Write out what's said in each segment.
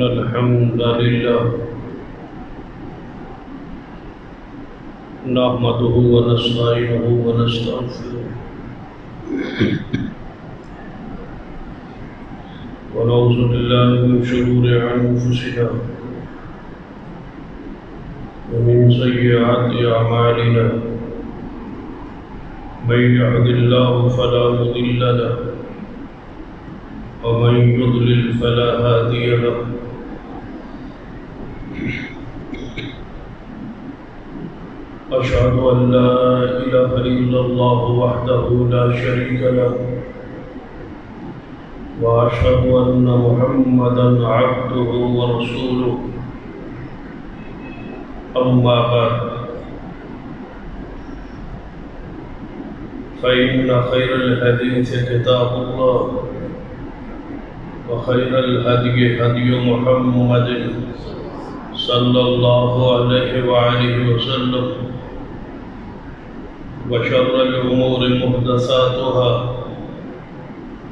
إن الحمد لله نحمده ونستعينه ونستغفره ونعوذ بالله من شرور أنفسنا ومن سيئات أعمالنا من يهد الله فلا مضل له ومن يضلل فلا هادي له أشهد أن لا إله إلا الله وحده لا شريك له وأشهد أن محمدا عبده ورسوله أما بعد فإن خير الحديث كتاب الله وخير الهدي هدي محمد صلى الله عليه وآله وسلم وشر الأمور محدثاتها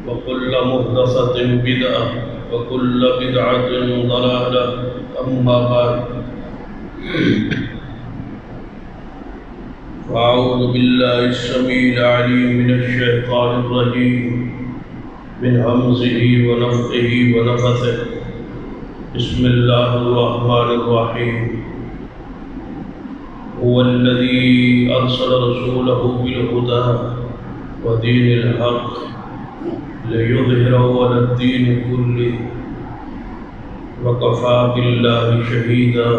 وكل محدثة بدعة وكل بدعة ضلالة أما بعد فأعوذ بالله السميع العليم من الشيطان الرجيم من همزه ونفخه ونفثه بسم الله الرحمن الرحيم هو الذي أرسل رسوله بالهدى ودين الحق ليظهره على الدين كله وكفى بالله شهيدا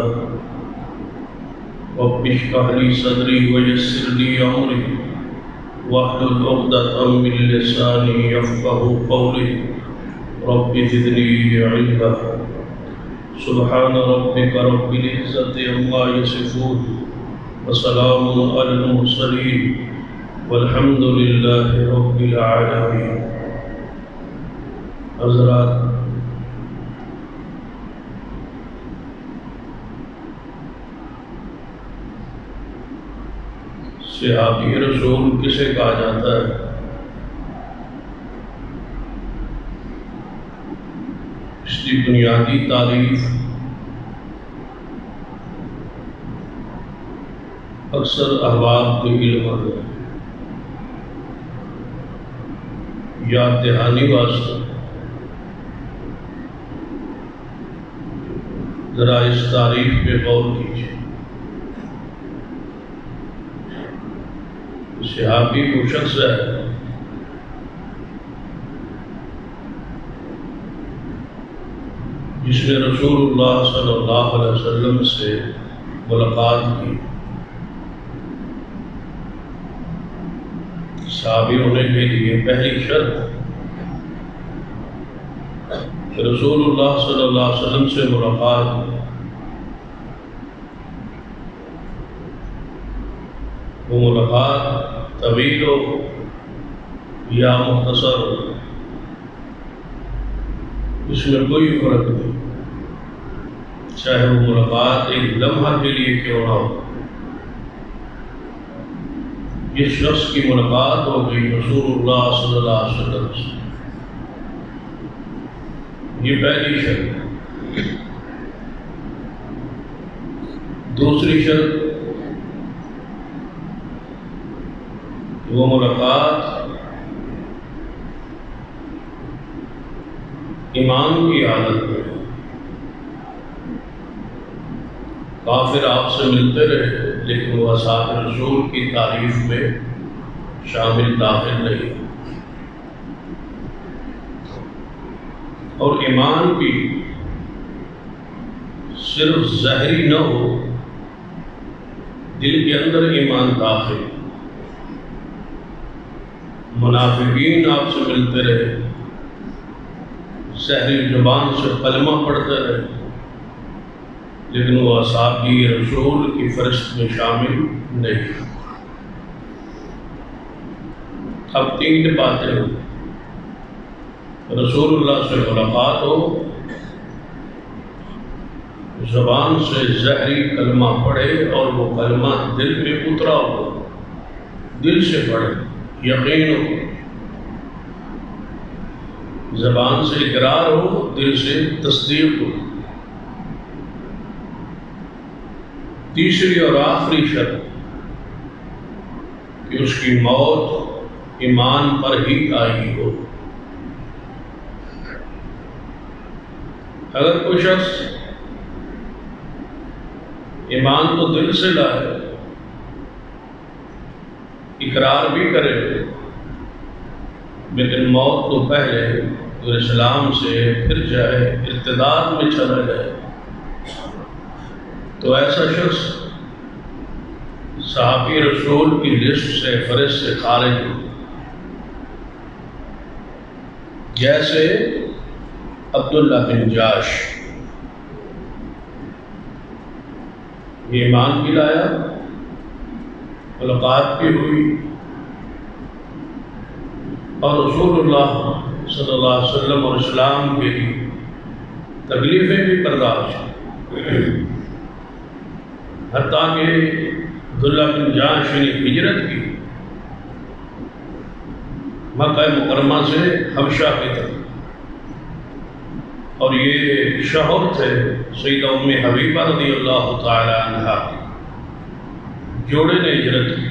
رب اشرح لي صدري ويسر لي أمري واحلل عقدة من لساني يفقهوا قولي رب زدني علما سبحان ربك رب العزة عما يصفون وسلام على المرسلين والحمد لله رب العالمين. حضرات، صحابی رسول کسے کہا جاتا ہے؟ اس کی بنیادی تعریف اکثر احباب کے علم ہے یا دہانی واسطہ. ذرا اس تعریف پہ غور کیجیے. صحابی وہ شخص ہے جس نے رسول اللہ صلی اللہ علیہ وسلم سے ملاقات کی. صحابی ہونے کے لیے پہلی شرط کہ رسول اللہ صلی اللہ علیہ وسلم سے ملاقات وہ ملاقات طویل ہو یا مختصر ہو، اس میں کوئی فرق نہیں. چاہے وہ ملاقات ایک لمحہ کے لیے کیوں نہ ہو، جس شخص کی ملاقات ہو گئی رسول اللہ صلی اللہ علیہ وسلم سے، یہ پہلی شرط. دوسری شرط وہ ملاقات ایمان کی حالت میں. کافر آپ سے ملتے رہے لیکن وہ اصحاب رسول کی تعریف میں شامل داخل نہیں. اور ایمان بھی صرف ظاہری نہ ہو، دل کے اندر ایمان داخل. منافقین آپ سے ملتے رہے، ظاہری زبان سے کلمہ پڑھتے رہے، لیکن وہ اصحابی رسول کی فہرست میں شامل نہیں. اب تین باتیں ہوں. رسول اللہ سے ملاقات ہو، زبان سے ظاہری کلمہ پڑھے اور وہ کلمہ دل میں اترا ہو، دل سے پڑھے، یقین ہو، زبان سے اقرار ہو، دل سے تصدیق ہو. تیسری اور آخری شرط کہ اس کی موت ایمان پر ہی آئی ہو۔ اگر کوئی شخص ایمان تو دل سے لائے، اقرار بھی کرے، لیکن موت تو پہلے وہ اسلام سے پھر جائے، ارتداد میں چلا جائے، تو ایسا شخص صحابی رسول کی لسٹ سے، فہرست سے خارج ہو۔ جیسے عبداللہ بن جاش، یہ ایمان بھی لایا، ملاقات بھی ہوئی، اور رسول اللہ صلی اللہ علیہ وسلم اور اسلام کے لیے تکلیفیں بھی برداشت، حتیٰ کہ عبداللہ بن جاش نے ہجرت کی مکہ مکرمہ سے حبشہ کی طرف، اور یہ شوہر تھے سیدہ ام حبیبہ رضی اللہ تعالی عنہا، جوڑے نے ہجرت کی،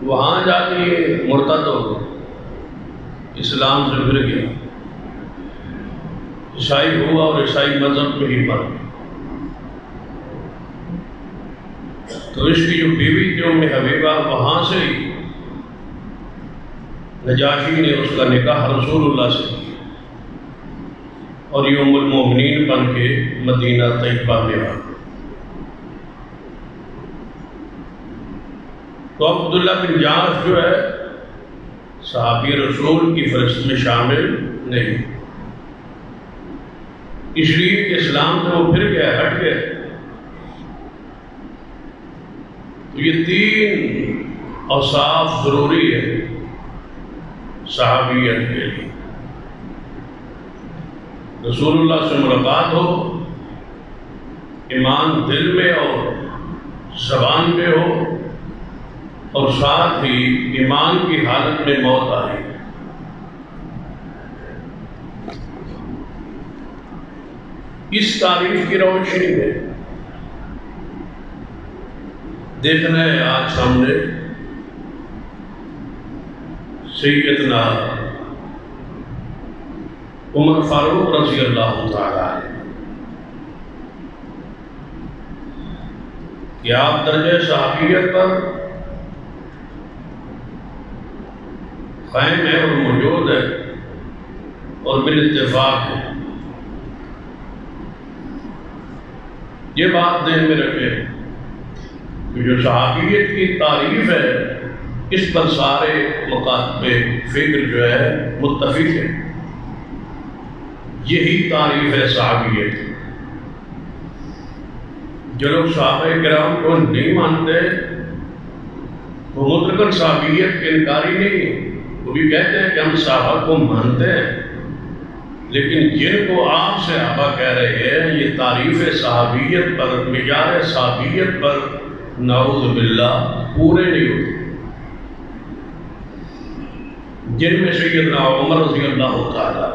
وہاں جا کے مرتد ہو گئے، اسلام سے پھر گیا، عیسائی ہوا اور عیسائی مذہب میں ہی مر گیا۔ تو اس کی جو بیوی تھی ام حبیبہ، وہاں سے ہی نجاشی نے اس کا نکاح رسول اللہ سے کیا، اور یہ ام المومنین بن کے مدینہ طیبہ میں آ گئی۔ تو عبداللہ بن جاش جو ہے صحابی رسول کی فہرست میں شامل نہیں، اس لیے کہ اسلام سے وہ پھر گئے، ہٹ گئے۔ تو یہ تین اوصاف ضروری ہے صحابیت کے لیے: رسول اللہ سے ملاقات ہو، ایمان دل میں اور زبان پہ ہو، اور ساتھ ہی ایمان کی حالت میں موت آئی۔ اس تعریف کی روشنی میں دیکھنا ہے آج سامنے سیدنا عمر فاروق رضی اللہ تعالی عنہ، کہ آپ درجہ صحابیت پر قائم ہے اور موجود ہے اور بالاتفاق ہے۔ یہ بات ذہن میں رکھیں کہ جو صحابیت کی تعریف ہے، اس پر سارے مکاتب فکر جو ہے متفق ہے، یہی تعریف ہے صحابیت۔ جو لوگ صحابہ کرام کو نہیں مانتے وہ مطلقاً صحابیت کے انکاری نہیں ہے، وہ بھی کہتے ہیں کہ ہم صحابہ کو مانتے ہیں، لیکن جن کو آپ صحابہ کہہ رہے ہیں یہ تعریف صحابیت پر، معیار صحابیت پر نعوذ باللہ پورے نہیں ہوتے۔ جن میں سیدنا عمر رضی اللہ تعالی،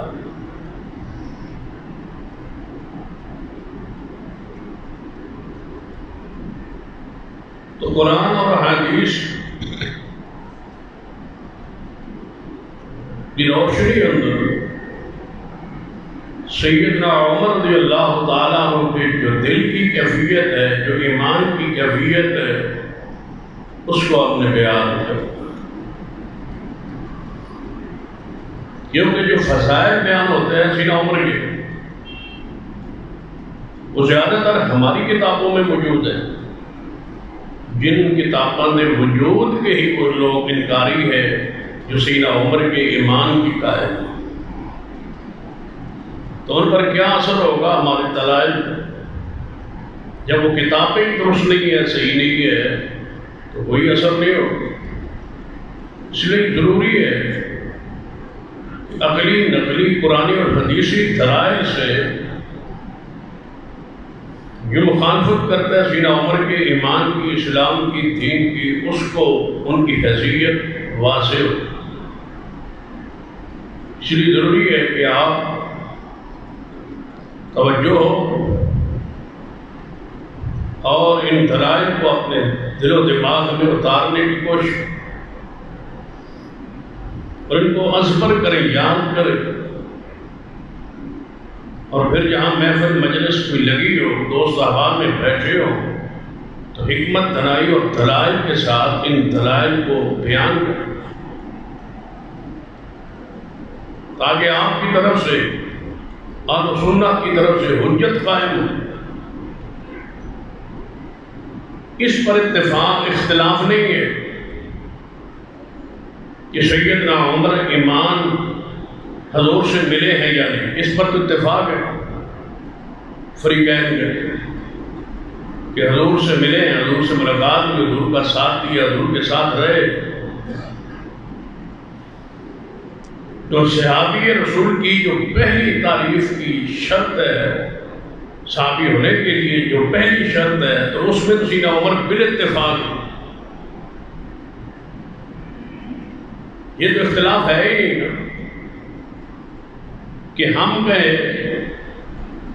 تو قرآن اور حدیث کی روشنی اندر سیدنا عمر رضی اللہ تعالیٰ عنہ کی جو دل کی کیفیت ہے، جو ایمان کی کیفیت ہے، اس کو آپ نے بیان کیا، کیونکہ جو فضائل بیان ہوتے ہیں سیدنا عمر کے، وہ زیادہ تر ہماری کتابوں میں موجود ہے، جن کتابوں میں وجود کے ہی وہ لوگ انکاری ہے جو سیدنا عمر کے ایمان کی قائل ہے، تو ان پر کیا اثر ہوگا ہمارے دلائل؟ جب وہ کتابیں درست نہیں ہے، صحیح نہیں ہے، تو کوئی اثر نہیں ہوگا۔ اس لیے ضروری ہے عقلی، نقلی، قرآنی اور حدیثی دلائل سے جو مخالفت کرتا ہے سیدنا عمر کے ایمان کی، اسلام کی، دین کی، اس کو ان کی حیثیت واضح ہو۔ اس لیے ضروری ہے کہ آپ توجہ ہو اور ان دلائل کو اپنے دل و دماغ میں اتارنے کی کوشش اور ان کو ازبر کرے، یاد کرے، اور پھر جہاں محفل مجلس بھی لگی ہو، دوست احباب میں بیٹھے ہو، تو حکمت دنائی اور دلائل کے ساتھ ان دلائل کو بیان کریں، تاکہ آپ کی طرف سے اہل سنت کی طرف سے حجت قائم ہو۔ اس پر اتفاق اختلاف نہیں ہے کہ سیدنا عمر ایمان حضور سے ملے ہیں یا نہیں، اس پر تو اتفاق ہے فریقین کے کہ حضور سے ملے ہیں، حضور سے ملاقات ہوئی، حضور کا ساتھ دیا، حضور کے ساتھ رہے۔ تو صحابی رسول کی جو پہلی تعریف کی شرط ہے، صحابی ہونے کے لیے جو پہلی شرط ہے، تو اس میں تو سیدنا عمر بالاتفاق ہے۔ یہ تو اختلاف ہے ہی نہیں کہ ہم کہیں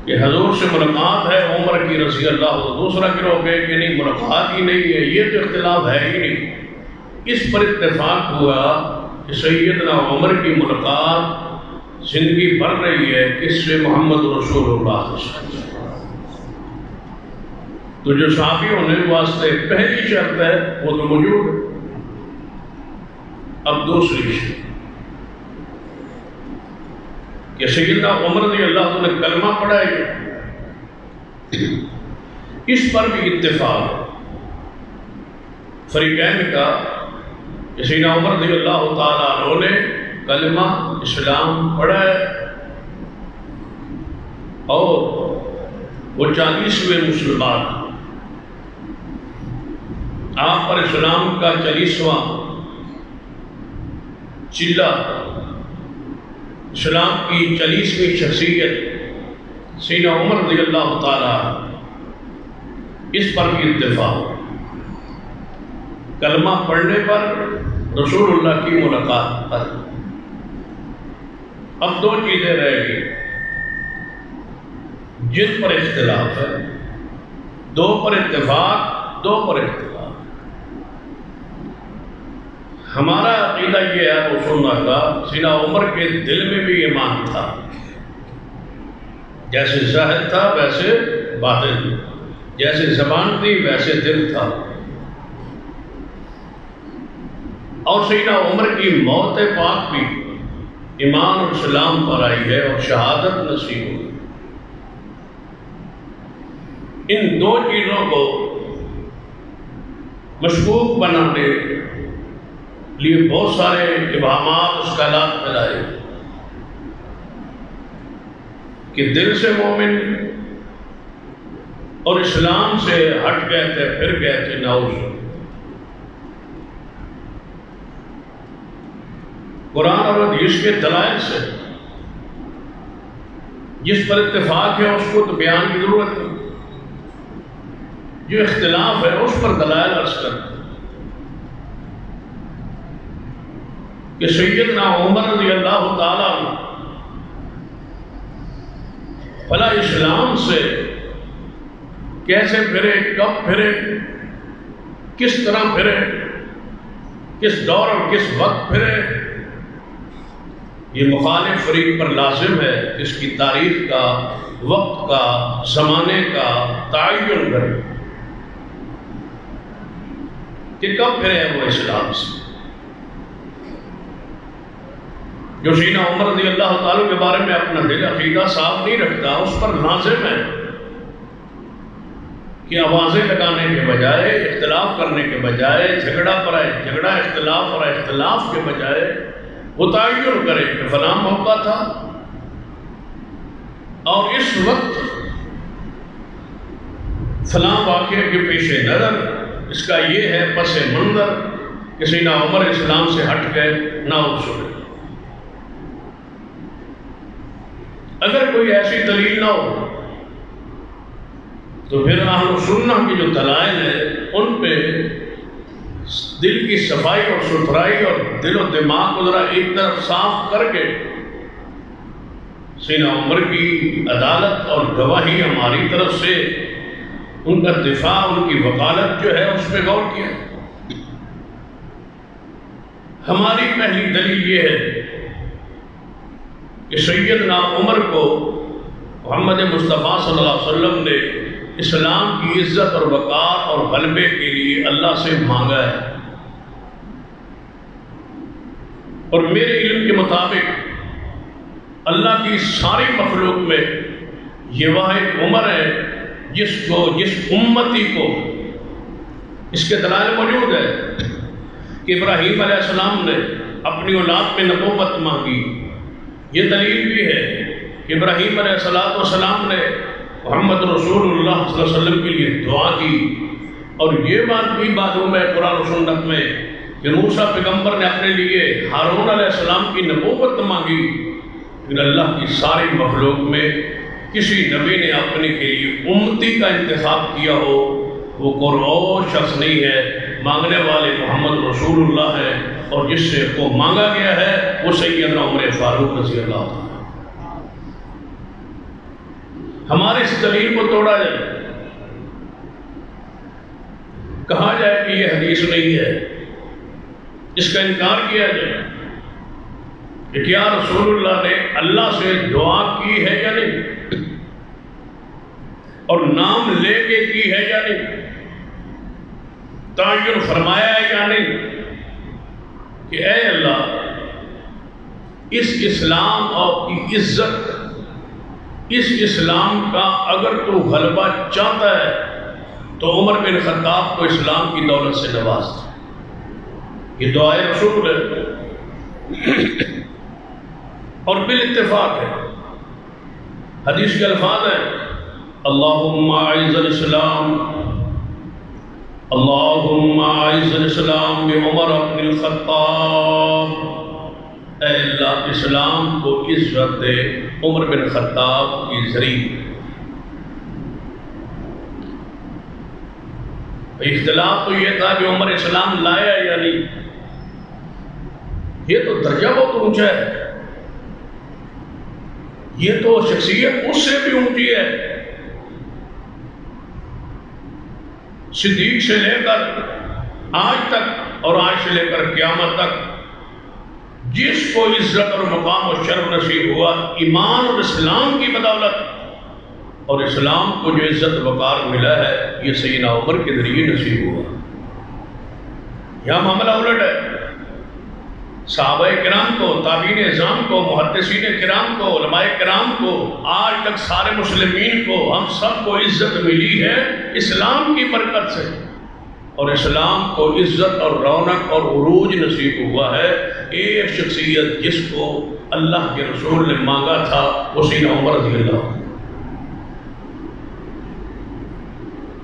کہ حضور سے ملاقات ہے عمر کی رضی اللہ، تو دوسرا گروہ کہے کہ نہیں ملاقات ہی نہیں ہے، یہ تو اختلاف ہے ہی نہیں۔ اس پر اتفاق ہوا کہ سیدنا عمر کی ملاقات زندگی بڑھ رہی ہے کس سے؟ محمد رسول اللہ صلی اللہ علیہ وسلم۔ تو جو صحابی ہونے کے واسطے پہلی شرط ہے وہ تو موجود ہے۔ اب دوسری شرط کہ سیدنا عمر رضی اللہ عنہ نے کلمہ پڑھا ہے، اس پر بھی اتفاق فریقین کا کہ سیدنا عمر رضی اللہ تعالیٰ عنہ نے کلمہ اسلام پڑھا ہے اور وہ 40ویں مسلمان، آپ پر اسلام کا 40واں چلہ، اسلام کی 40ویں شخصیت سیدنا عمر رضی اللہ تعالیٰ، اس پر بھی اتفاق۔ کلمہ پڑھنے پر، رسول اللہ کی ملاقات پر۔ اب دو چیزیں رہ گئی جن پر اختلاف ہے، دو پر اتفاق، دو پر اختلاف۔ ہمارا عقیدہ یہ ہے وہ سننا کا، سیدنا عمر کے دل میں بھی ایمان تھا، جیسے ظاہر تھا ویسے باطن، جیسے زبان تھی ویسے دل تھا۔ اور سیدنا عمر کی موت پاک بھی ایمان اور اسلام پر آئی ہے اور شہادت نصیب ہوئی۔ ان دو چیزوں کو مشکوک بنانے لیے بہت سارے ابہامات، اشکالات پھیلائے کہ دل سے مومن اور اسلام سے ہٹ گئے تھے، پھر گئے تھے نعوذ۔ قرآن اور حدیث کے دلائل سے جس پر اتفاق ہے اس کو تو بیان کی ضرورت نہیں، جو اختلاف ہے اس پر دلائل عرض کرتے کہ سیدنا عمر رضی اللہ تعالیٰ بھلا اسلام سے کیسے پھرے، کب پھرے، کس طرح پھرے، کس دور اور کس وقت پھرے، یہ مخالف فریق پر لازم ہے اس کی تاریخ کا، وقت کا، زمانے کا تعین کرے کہ کب پھرے ہیں وہ اسلام سے۔ جو سیدنا عمر رضی اللہ تعالیٰ کے بارے میں اپنا دل عقیدہ صاف نہیں رکھتا، اس پر لازم ہے کہ آوازیں لگانے کے بجائے، اختلاف کرنے کے بجائے، جھگڑا اختلاف اور اختلاف کے بجائے وہ تعین کرے کہ فلاں موقع تھا اور اس وقت فلاں واقعے کے پیش نظر اس کا یہ ہے پس منظر کہ سیدنا عمر اسلام سے ہٹ گئے، نعوذ باللہ۔ اگر کوئی ایسی دلیل نہ ہو تو پھر اہل سنت کی جو دلائل ہیں ان پہ دل کی صفائی اور ستھرائی اور دل و دماغ کو ذرا ایک طرف صاف کر کے سیدنا عمر کی عدالت اور گواہی ہماری طرف سے ان کا دفاع، ان کی وکالت جو ہے اس پہ غور کیا۔ ہماری پہلی دلیل یہ ہے کہ سیدنا عمر کو محمد مصطفیٰ صلی اللہ علیہ وسلم نے اسلام کی عزت اور وقار اور غلبے کے لیے اللہ سے مانگا ہے، اور میرے علم کے مطابق اللہ کی ساری مخلوق میں یہ واحد عمر ہے جس امتی کو، اس کے دلائل موجود ہے کہ ابراہیم علیہ السلام نے اپنی اولاد میں نبوت مانگی، یہ دلیل بھی ہے کہ ابراہیم علیہ السلام نے محمد رسول اللہ صلی اللہ علیہ وسلم کے لیے دعا کی، اور یہ بات بھی معلوم ہے قرآن و سنت میں کہ موسیٰ پیغمبر نے اپنے لیے ہارون علیہ السلام کی نبوت مانگی، لیکن اللہ کی ساری مخلوق میں کسی نبی نے اپنے کے لیے امتی کا انتخاب کیا ہو وہ کوئی اور شخص نہیں ہے، مانگنے والے محمد رسول اللہ ہے، اور جس سے کو مانگا گیا ہے وہ سیدنا عمر فاروق رضی اللہ عنہ۔ ہمارے اس دلیل کو توڑا جائے، کہا جائے کہ یہ حدیث نہیں ہے، اس کا انکار کیا جائے کہ کیا رسول اللہ نے اللہ سے دعا کی ہے یا نہیں، اور نام لے کے کی ہے یا نہیں، تعین فرمایا ہے یا نہیں کہ اے اللہ اس اسلام اور کی عزت، اس اسلام کا اگر تو غلبہ چاہتا ہے تو عمر بن خطاب کو اسلام کی دولت سے نواز دے۔ یہ دعائے رسول ہے اور بالاتفاق ہے، حدیث کے الفاظ ہیں اللہم اعز الاسلام، اللہم اعز الاسلام بعمر بن الخطاب، اے اللہ اسلام کو عزت دے عمر بن خطاب کی ذریعے۔ اختلاف تو یہ تھا کہ عمر اسلام لایا یا نہیں، یہ تو درجہ بہت اونچا ہے، یہ تو شخصیت اس سے بھی اونچی ہے، صدیق سے لے کر آج تک اور آج سے لے کر قیامت تک جس کو عزت اور مقام و شرف نصیب ہوا ایمان اور اسلام کی بدولت، اور اسلام کو جو عزت وقار ملا ہے یہ سیدنا عمر کے ذریعے نصیب ہوا۔ یہاں معاملہ الٹ ہے، صحابہ کرام کو، تابعین اعظام کو، محدثین کرام کو، علماء کرام کو، آج تک سارے مسلمین کو، ہم سب کو عزت ملی ہے اسلام کی برکت سے، اور اسلام کو عزت اور رونق اور عروج نصیب ہوا ہے۔ ایک شخصیت جس کو اللہ کے رسول نے مانگا تھا وہ سیدنا عمر رضی اللہ عنہ،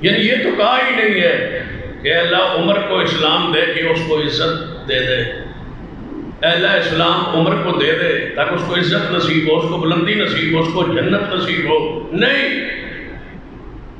یعنی یہ تو کہا ہی نہیں ہے کہ اللہ عمر کو اسلام دے کہ اس کو عزت دے دے، اللہ اسلام عمر کو دے دے تاکہ اس کو عزت نصیب ہو، اس کو بلندی نصیب ہو، اس کو جنت نصیب ہو، نہیں۔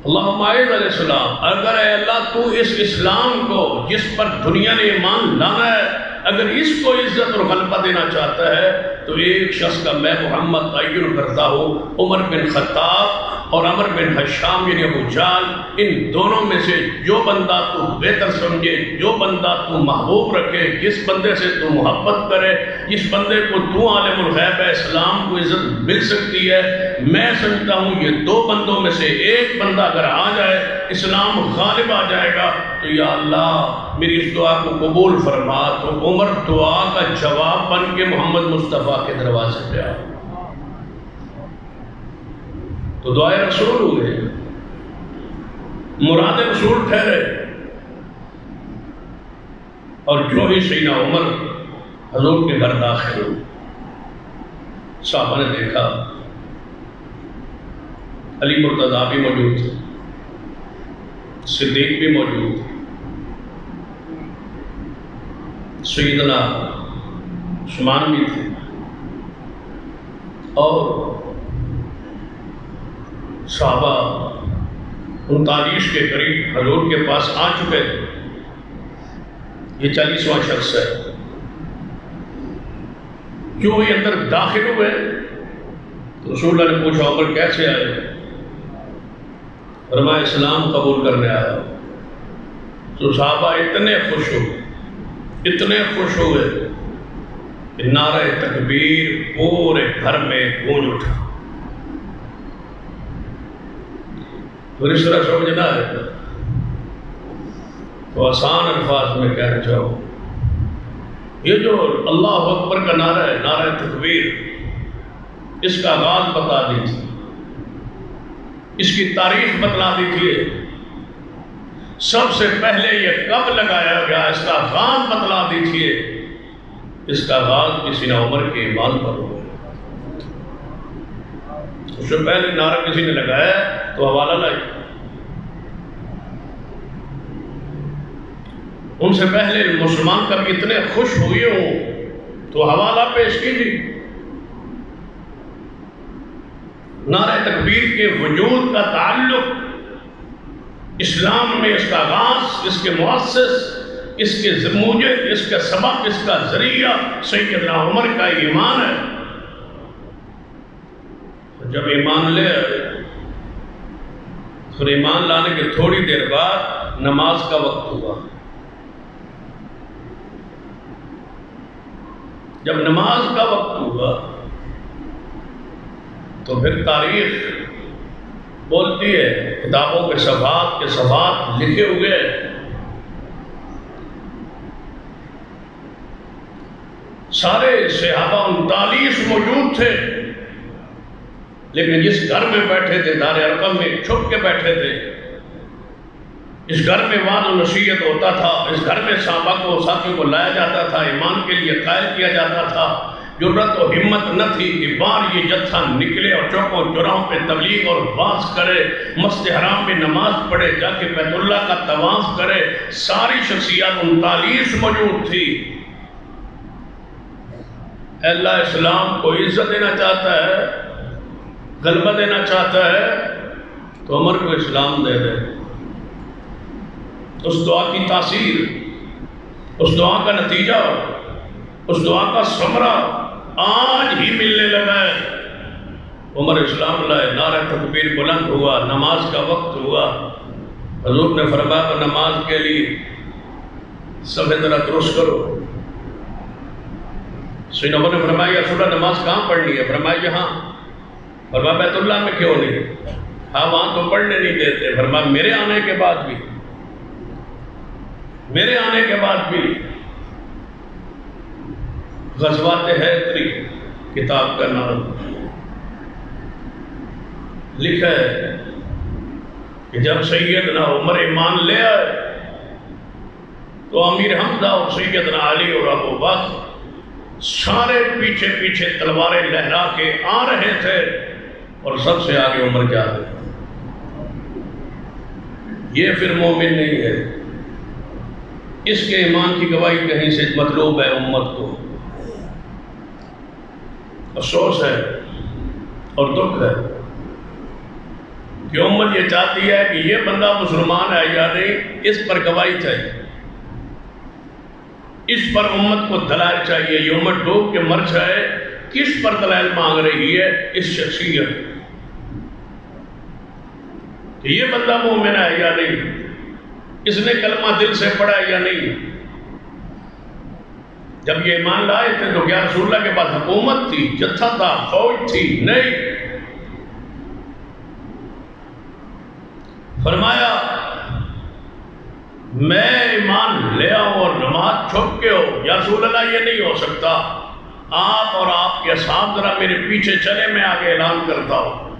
اللہم اعز الاسلام، اگر اے اللہ تو اس اسلام کو جس پر دنیا نے ایمان لانا ہے اگر اس کو عزت اور غلبہ دینا چاہتا ہے تو ایک شخص کا میں محمد تعین کرتا ہوں، عمر بن خطاب اور عمر بن حشام یعنی ابو جہل، ان دونوں میں سے جو بندہ تو بہتر سمجھے، جو بندہ تو محبوب رکھے، جس بندے سے تو محبت کرے، جس بندے کو تو عالم الغیب ہے اسلام کو عزت مل سکتی ہے، میں سمجھتا ہوں یہ دو بندوں میں سے ایک بندہ اگر آ جائے اسلام غالب آ جائے گا تو یا اللہ میری اس دعا کو قبول فرما۔ تو عمر دعا کا جواب بن کے محمد مصطفیٰ کے دروازے پہ آ، تو دعائے رسول ہوئے، مراد رسول ٹھہرے، اور جو ہی سیدنا عمر حضور کے گھر داخل ہو، صحابہ نے دیکھا علی مرتضیٰ بھی موجود تھے، صدیق بھی موجود تھے، سیدنا عثمان بھی تھے، اور صحابہ 39 کے قریب حضور کے پاس آ چکے تھے، یہ 40واں شخص ہے۔ جو یہ اندر داخل ہوئے تو رسول اللہ نے پوچھا عمر کیسے آئے؟ فرمایا اسلام قبول کرنے آیا ہوں۔ تو صحابہ اتنے خوش ہوئے کہ نعرہ تکبیر پورے گھر میں گونج اٹھا۔ پھر اس طرح سمجھنا ہے تو آسان الفاظ میں کہنا چاہوں، یہ جو اللہ اکبر کا نعرہ ہے، نعرہ تکبیر، اس کا آغاز بتا دیجیے، اس کی تاریخ بتلا دیجیے، سب سے پہلے یہ کب لگایا گیا، اس کا آغاز بتلا دیجیے۔ اس کا آغاز کسی نے عمر کے ایمان پر ہوا، اس سے پہلے نعرہ کسی نے لگایا تو حوالہ لائی، ان سے پہلے مسلمان کبھی اتنے خوش ہوئے ہوں تو حوالہ پیش کیجیے۔ نعرہ تکبیر کے وجود کا تعلق اسلام میں، اس کا آغاز، اس کے مؤسس، اس کے موجد، اس کا سبب، اس کا ذریعہ سیدنا عمر کا ایمان ہے۔ جب ایمان لے پھر ایمان لانے کے تھوڑی دیر بعد نماز کا وقت ہوا۔ جب نماز کا وقت ہوا تو پھر تاریخ بولتی ہے، کتابوں کے صفحات لکھے ہوئے، سارے صحابہ 39 موجود تھے، لیکن جس گھر میں بیٹھے تھے، دار ارقم میں چھپ کے بیٹھے تھے، اس گھر میں وعظ و نصیحت ہوتا تھا، اس گھر میں صحابہ کو، ساتھیوں کو لایا جاتا تھا، ایمان کے لیے قائل کیا جاتا تھا، جرأت و ہمت نہ تھی کہ بار یہ جتھا نکلے اور چوکوں چوراہوں پہ تبلیغ اور واعظ کرے، مسجد حرام میں نماز پڑھے، جا کے بیت اللہ کا طواف کرے۔ ساری شخصیات 39 موجود تھی۔ اللہ اسلام کو عزت دینا چاہتا ہے، غلبہ دینا چاہتا ہے تو عمر کو اسلام دے دے۔ اس دعا کی تاثیر، اس دعا کا نتیجہ، اس دعا کا ثمرہ آج ہی ملنے لگا ہے۔ عمر اسلام لائے، نعرہ تکبیر بلند ہوا، نماز کا وقت ہوا، حضور نے فرمایا کہ نماز کے لیے سب ذرا درست کرو۔ سیدنا عمر نے فرمایا یا رسول اللہ نماز کہاں پڑھنی ہے؟ فرمایا یہاں۔ فرمایا بیت اللہ میں کیوں نہیں؟ ہاں وہاں تو پڑھنے نہیں دیتے۔ فرمایا میرے آنے کے بعد بھی، میرے آنے کے بعد بھی۔ غزوات حیدری کتاب کا نام لکھا ہے کہ جب سیدنا عمر ایمان لے آئے تو امیر حمزہ اور سیدنا علی اور ابو بکر سارے پیچھے پیچھے تلواریں لہرا کے آ رہے تھے اور سب سے آگے عمر جا رہے۔ یہ پھر مومن نہیں ہے، اس کے ایمان کی گواہی کہیں سے مطلوب ہے امت کو۔ افسوس ہے اور دکھ ہے کہ امت یہ چاہتی ہے کہ یہ بندہ مسلمان ہے یا نہیں، اس پر گواہی چاہیے، اس پر امت کو دلائل چاہیے۔ یہ امت ڈوب کے مر جائے، کس پر دلائل مانگ رہی ہے؟ اس شخصیت کہ یہ بندہ مومن ہے یا نہیں، اس نے کلمہ دل سے پڑھا یا نہیں۔ جب یہ ایمان لائے تھے تو کیا رسول اللہ کے پاس حکومت تھی، جتھا تھا، فوج تھی؟ نہیں۔ فرمایا میں ایمان لے آؤں اور نماز چھپ کے ہو؟ یا رسول اللہ یہ نہیں ہو سکتا، آپ اور آپ کے اصحاب ذرا میرے پیچھے چلے، میں آگے اعلان کرتا ہوں۔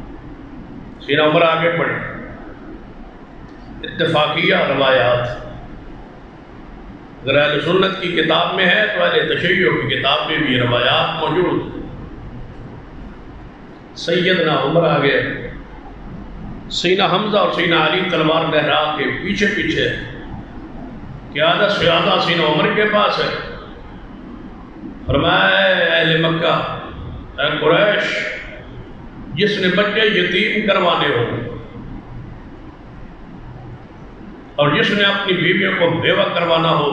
سیدنا عمر آگے پڑھے۔ اتفاقیہ روایات اگر اہل سنت کی کتاب میں ہے تو اہل تشیع کی کتاب میں بھی روایات موجود۔ سیدنا عمر آگے، سیدنا حمزہ اور سیدنا علی تلوار لہرا کے پیچھے پیچھے، قیادت سیادہ سیدنا عمر کے پاس ہے۔ فرمایا اہل مکہ، اے قریش، جس نے بچے یتیم کروانے ہو اور جس نے اپنی بیویوں کو بیوہ کروانا ہو،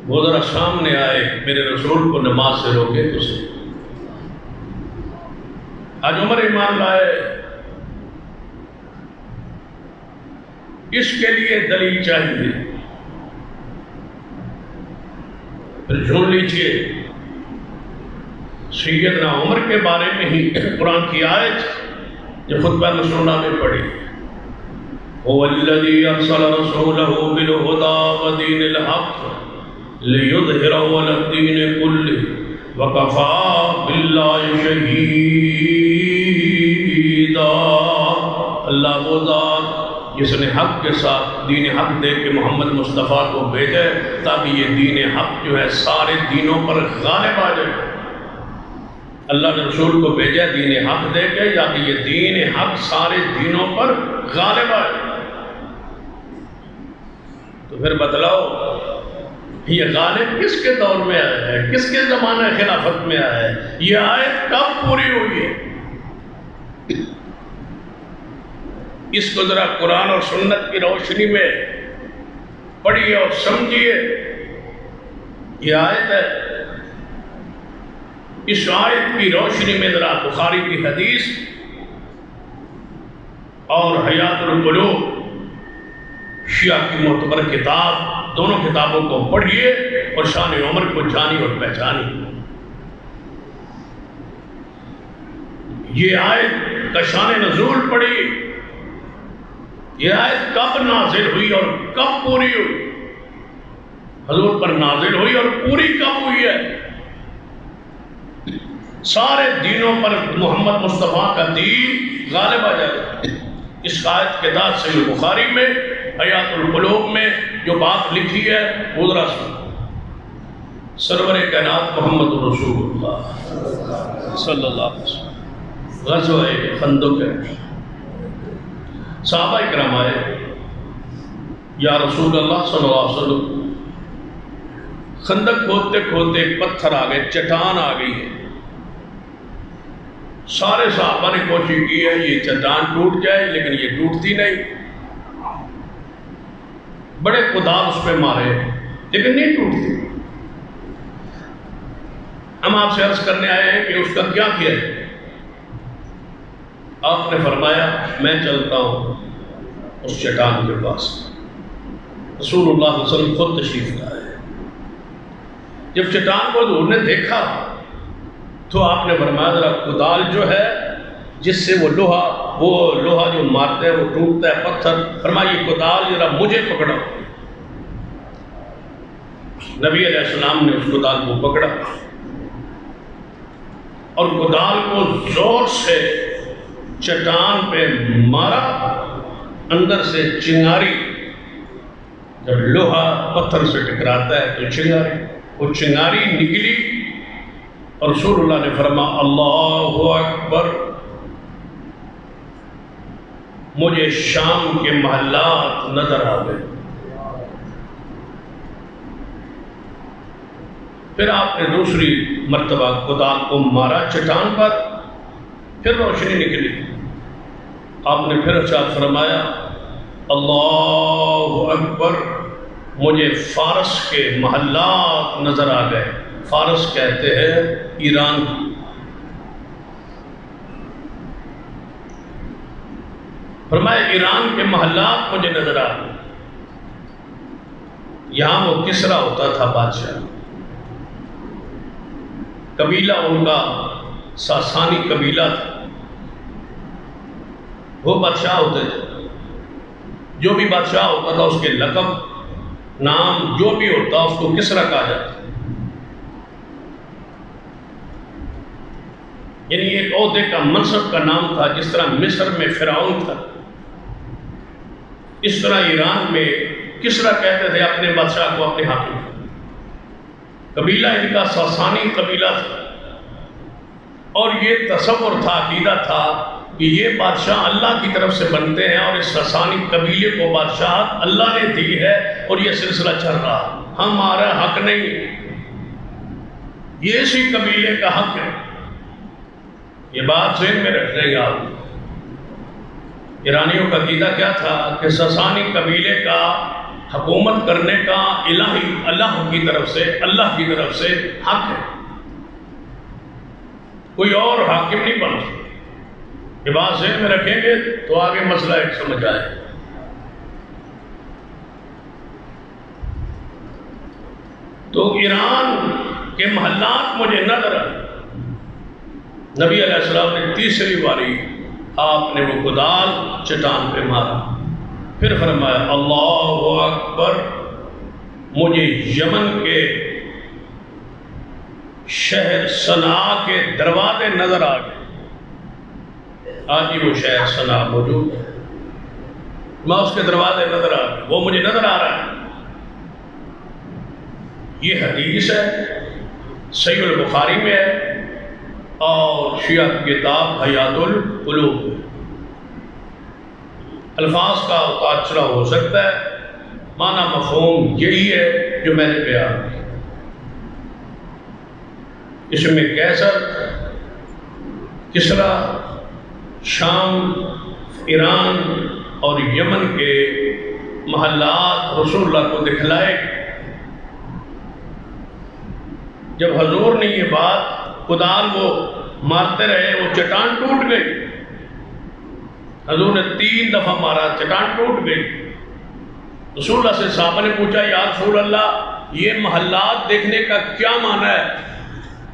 وہ ذرا سامنے آئے، میرے رسول کو نماز سے روکے تو سے۔ آج عمر ایمان لائے، اس کے لیے دلیل چاہیے. پھر سن لیجیے سیدنا عمر کے بارے میں ہی قرآن کی آیت جو خطبہ رسولہ میں پڑھی. هو الذي ارسل رسوله بالهدى ودين الحق ليظهره على الدين كله وكفى بالله شهيدا. اللہ وہ ذات جس نے حق کے ساتھ دین حق دے کے محمد مصطفیٰ کو بھیجے تاکہ یہ دین حق جو ہے سارے دینوں پر غالب آ جائے. اللہ نے رسول کو بھیجا دین حق دے کے یا کہ یہ دین حق سارے دینوں پر غالب آئے. تو پھر بتلاؤ یہ غالب کس کے دور میں آیا ہے, کس کے زمانہ خلافت میں آیا ہے, یہ آیت کب پوری ہوئی ہے؟ اس کو ذرا قرآن اور سنت کی روشنی میں پڑھیے اور سمجھیے. یہ آیت ہے, اس آیت کی روشنی میں ذرا بخاری کی حدیث اور حیات القلوب شیعہ کی معتبر کتاب دونوں کتابوں کو پڑھیے اور شان عمر کو جانی اور پہچانی. یہ آیت کا شان نزول پڑھی, یہ آیت کب نازل ہوئی اور کب پوری ہوئی, حضور پر نازل ہوئی اور پوری کب ہوئی ہے. سارے دینوں پر محمد مصطفیٰ کا دین غالب آ جاتا ہے. اس آیت کے بعد صحیح بخاری میں حیات القلوب میں جو بات لکھی ہے وہ ذرا سرور کائنات محمد رسول اللہ صلی اللہ علیہ وسلم غزوہ خندق ہے. صحابہ اکرام آئے, یا رسول اللہ صلی اللہ علیہ وسلم خندق کھودتے کھودتے ایک پتھر آ گئے, چٹان آ گئی ہے. سارے صحابہ نے کوشش کی ہے یہ چٹان ٹوٹ جائے لیکن یہ ٹوٹتی نہیں. بڑے کدال اس پہ مارے لیکن نہیں ٹوٹتی. ہم آپ سے عرض کرنے آئے ہیں کہ اس کا کیا کیا ہے؟ آپ نے فرمایا میں چلتا ہوں اس چٹان کے پاس. رسول اللہ صلی اللہ علیہ وسلم خود تشریف لائے. جب چٹان کو حضور نے دیکھا تو آپ نے فرمایا ذرا کدال جو ہے جس سے وہ لوہا جو مارتے ہیں وہ ٹوٹتا ہے پتھر, فرمایا یہ کدال ذرا مجھے پکڑا. نبی علیہ السلام نے اس کدال کو پکڑا اور کدال کو زور سے چٹان پہ مارا. اندر سے چنگاری, جب لوہا پتھر سے ٹکراتا ہے تو چنگاری, وہ چنگاری نکلی اور رسول اللہ نے فرمایا اللہ اکبر, مجھے شام کے محلات نظر آ گئے. پھر آپ نے دوسری مرتبہ کدال کو مارا چٹان پر, پھر روشنی نکلی. آپ نے پھر ارشاد فرمایا اللہ اکبر, مجھے فارس کے محلات نظر آ گئے. فارس کہتے ہیں ایران. فرمایا ایران کے محلات مجھے نظر آ گئے. یہاں وہ کسرا ہوتا تھا بادشاہ, قبیلہ ان کا ساسانی قبیلہ تھا. وہ بادشاہ ہوتے تھے, جو بھی بادشاہ ہوتا تھا اس کے لقب نام جو بھی ہوتا اس کو کسرا کہا جاتا. یعنی ایک عہدے کا منصب کا نام تھا. جس طرح مصر میں فرعون تھا اس طرح ایران میں کسرا کہتے تھے اپنے بادشاہ کو, اپنے حاکم. قبیلہ ان کا ساسانی قبیلہ تھا اور یہ تصور تھا, عقیدہ تھا کہ یہ بادشاہ اللہ کی طرف سے بنتے ہیں اور اس ساسانی قبیلے کو بادشاہت اللہ نے دی ہے اور یہ سلسلہ چل رہا, ہمارا حق نہیں, یہ اسی قبیلے کا حق ہے. یہ بات ذہن میں رکھ لیں گے آپ. ایرانیوں کا عقیدہ کیا تھا کہ ساسانی قبیلے کا حکومت کرنے کا اللہ کی طرف سے حق ہے, کوئی اور حاکم نہیں بن سکتا. یہ بات ذہن میں رکھیں گے تو آگے مسئلہ ایک سمجھ آئے. تو ایران کے محلات مجھے نظر آئے۔ نبی علیہ السلام نے تیسری باری آپ نے وہ کدال چٹان پہ مارا، پھر فرمایا اللہ اکبر، مجھے یمن کے شہر صنعاء کے دروازے نظر آ گئے۔ آج ہی وہ شہر صنعاء موجود ہے، میں اس کے دروازے نظر آ گئے، وہ مجھے نظر آ رہا ہے۔ یہ حدیث ہے، صحیح البخاری میں ہے اور شیعہ کی کتاب حیات القلوب میں۔ الفاظ کا اتار چڑھاؤ ہو سکتا ہے، معنی مفہوم یہی ہے جو میں نے بیان کیا۔ اس میں کیسر، کسرا، شام، ایران اور یمن کے محلات رسول اللہ کو دکھلائے۔ جب حضور نے یہ بات کدال وہ مارتے رہے، وہ چٹان ٹوٹ گئی۔ حضور نے 3 دفعہ مارا، چٹان ٹوٹ گئی۔ رسول اللہ سے صحابہ نے پوچھا یا رسول اللہ یہ محلات دیکھنے کا کیا معنی ہے؟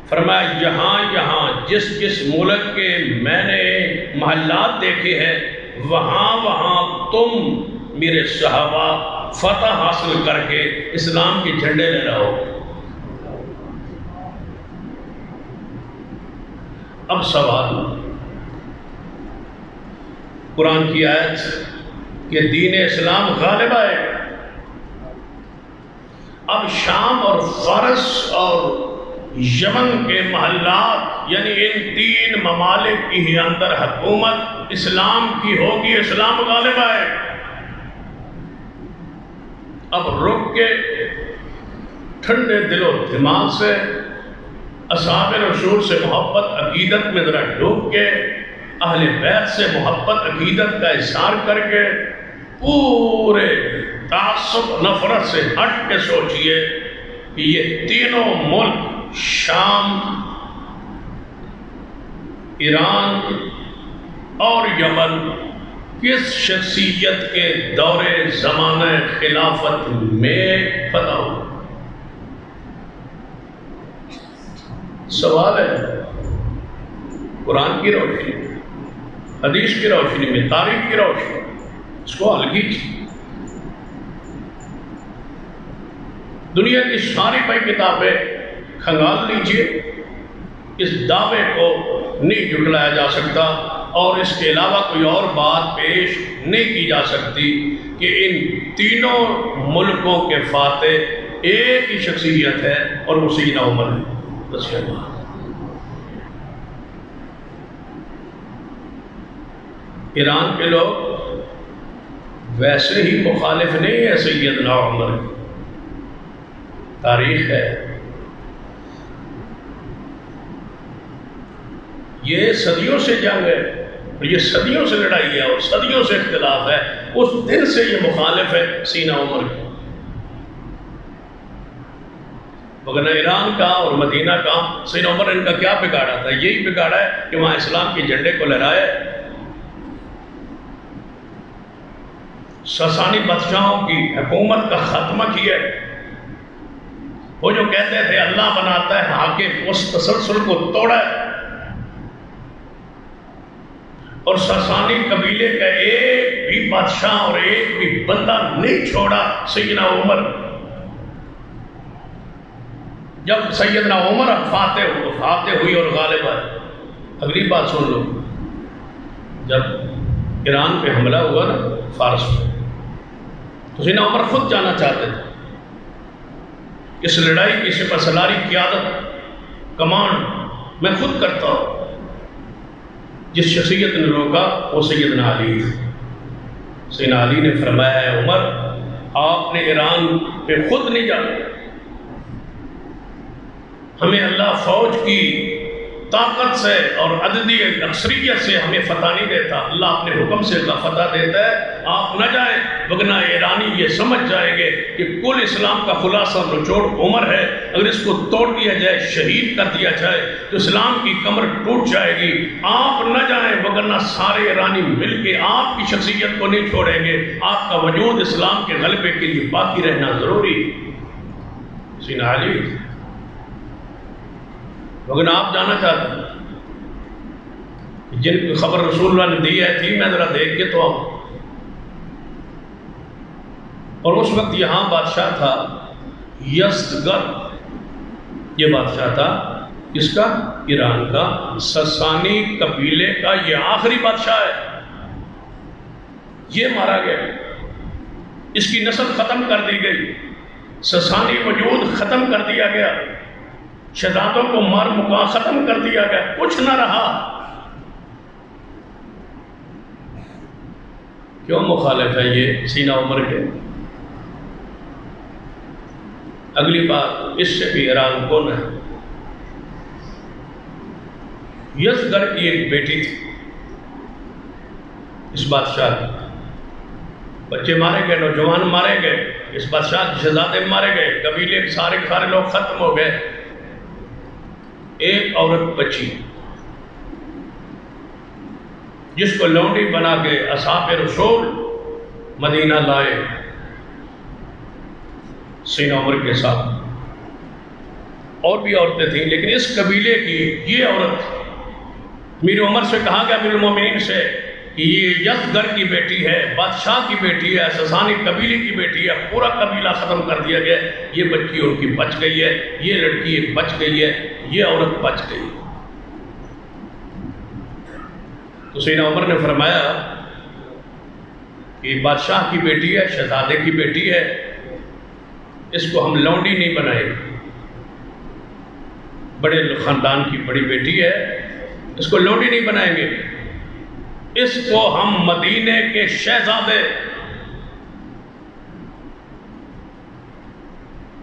فرمایا یہاں یہاں جس جس ملک کے میں نے محلات دیکھے ہیں وہاں وہاں تم میرے صحابہ فتح حاصل کر کے اسلام کے جھنڈے لے رہو۔ اب سوال، قرآن کی آیت کہ دین اسلام غالب آئے، اب شام اور فارس اور یمن کے محلات یعنی ان 3 ممالک کی اندر حکومت اسلام کی ہوگی، اسلام غالب آئے۔ اب رک کے ٹھنڈے دل و دماغ سے اصحاب رسول سے محبت عقیدت میں ذرا ڈوب کے، اہل بیت سے محبت عقیدت کا اظہار کر کے، پورے تعصب نفرت سے ہٹ کے سوچئے کہ یہ تینوں ملک شام، ایران اور یمن کس شخصیت کے دور زمانہ خلافت میں فتح ہو؟ سوال ہے قرآن کی روشنی میں، حدیث کی روشنی میں، تاریخ کی روشنی میں اس کو حل کیجیے۔ دنیا کی ساری بڑی کتابیں کھنگال لیجئے، اس دعوے کو نہیں جھٹلایا جا سکتا اور اس کے علاوہ کوئی اور بات پیش نہیں کی جا سکتی کہ ان تینوں ملکوں کے فاتح ایک ہی شخصیت ہے اور وہ سیدنا عمر ہے رضی اللہ۔ ایران کے لوگ ویسے ہی مخالف نہیں ہے سیدنا عمر، تاریخ ہے، یہ صدیوں سے جنگ ہے اور یہ صدیوں سے لڑائی ہے اور صدیوں سے اختلاف ہے، اس دن سے یہ مخالف ہے سیدنا عمر کی۔ مگر ایران کا اور مدینہ کا سیدنا عمر ان کا کیا بگاڑا تھا؟ یہی بگاڑا ہے کہ وہاں اسلام کے جھنڈے کو لہرائے، ساسانی بادشاہوں کی حکومت کا خاتمہ کیا۔ وہ جو کہتے تھے اللہ بناتا ہے حاکم، اس تسلسل کو توڑا اور ساسانی قبیلے کا ایک بھی بادشاہ اور ایک بھی بندہ نہیں چھوڑا سیدنا عمر۔ جب سیدنا عمر فاتح ہوئی اور غالب آئے، اگلی بات سن لو، جب ایران پہ حملہ ہوا نا فارس پہ، تو سیدنا عمر خود جانا چاہتے تھے، اس لڑائی کی سپہ سالاری قیادت کمانڈ میں خود کرتا ہوں۔ جس شخصیت نے روکا وہ سیدنا علی، سیدنا علی نے فرمایا ہے عمر آپ نے ایران پہ خود نہیں جانا، ہمیں اللہ فوج کی طاقت سے اور عددی اکثریت سے ہمیں فتح نہیں دیتا، اللہ اپنے حکم سے اللہ فتح دیتا ہے، آپ نہ جائیں وگرنہ ایرانی یہ سمجھ جائیں گے کہ کل اسلام کا خلاصہ نچوڑ عمر ہے، اگر اس کو توڑ دیا جائے، شہید کر دیا جائے تو اسلام کی کمر ٹوٹ جائے گی، آپ نہ جائیں وگرنہ سارے ایرانی مل کے آپ کی شخصیت کو نہیں چھوڑیں گے، آپ کا وجود اسلام کے غلبے کے لیے باقی رہنا ضروری ہے۔ سیدنا علی، لیکن آپ جانا چاہتے ہیں جن کی خبر رسول اللہ نے دی ہے تھی، میں ذرا دیکھ کے تو آؤں۔ اور اس وقت یہاں بادشاہ تھا یزدگر، یہ بادشاہ تھا اس کا ایران کا، سسانی قبیلے کا یہ آخری بادشاہ ہے، یہ مارا گیا، اس کی نسل ختم کر دی گئی، سسانی وجود ختم کر دیا گیا، شہزادوں کو مار مکا ختم کر دیا گیا، کچھ نہ رہا۔ کیوں مخالف ہے یہ سیدنا عمر کے؟ اگلی بات، اس سے بھی حیران کون ہے؟ یزدگر کی ایک بیٹی تھی اس بادشاہ کی، بچے مارے گئے، نوجوان مارے گئے، اس بادشاہ کے شہزادے مارے گئے، قبیلے کے سارے لوگ ختم ہو گئے، ایک عورت بچی جس کو لونڈی بنا کے اصحاب رسول مدینہ لائے سیدنا عمر کے ساتھ، اور بھی عورتیں تھیں، لیکن اس قبیلے کی یہ عورت امیر عمر سے کہا گیا، امیر المومنین سے، کہ یہ یزدگر کی بیٹی ہے، بادشاہ کی بیٹی ہے، سسانی قبیلے کی بیٹی ہے، پورا قبیلہ ختم کر دیا گیا، یہ بچی ان کی بچ گئی ہے، یہ لڑکی ایک بچ گئی ہے، یہ عورت بچ گئی۔ تو سیدنا عمر نے فرمایا کہ بادشاہ کی بیٹی ہے، شہزادے کی بیٹی ہے، اس کو ہم لونڈی نہیں بنائیں، بڑے خاندان کی بڑی بیٹی ہے، اس کو لونڈی نہیں بنائیں گے، اس کو ہم مدینے کے شہزادے،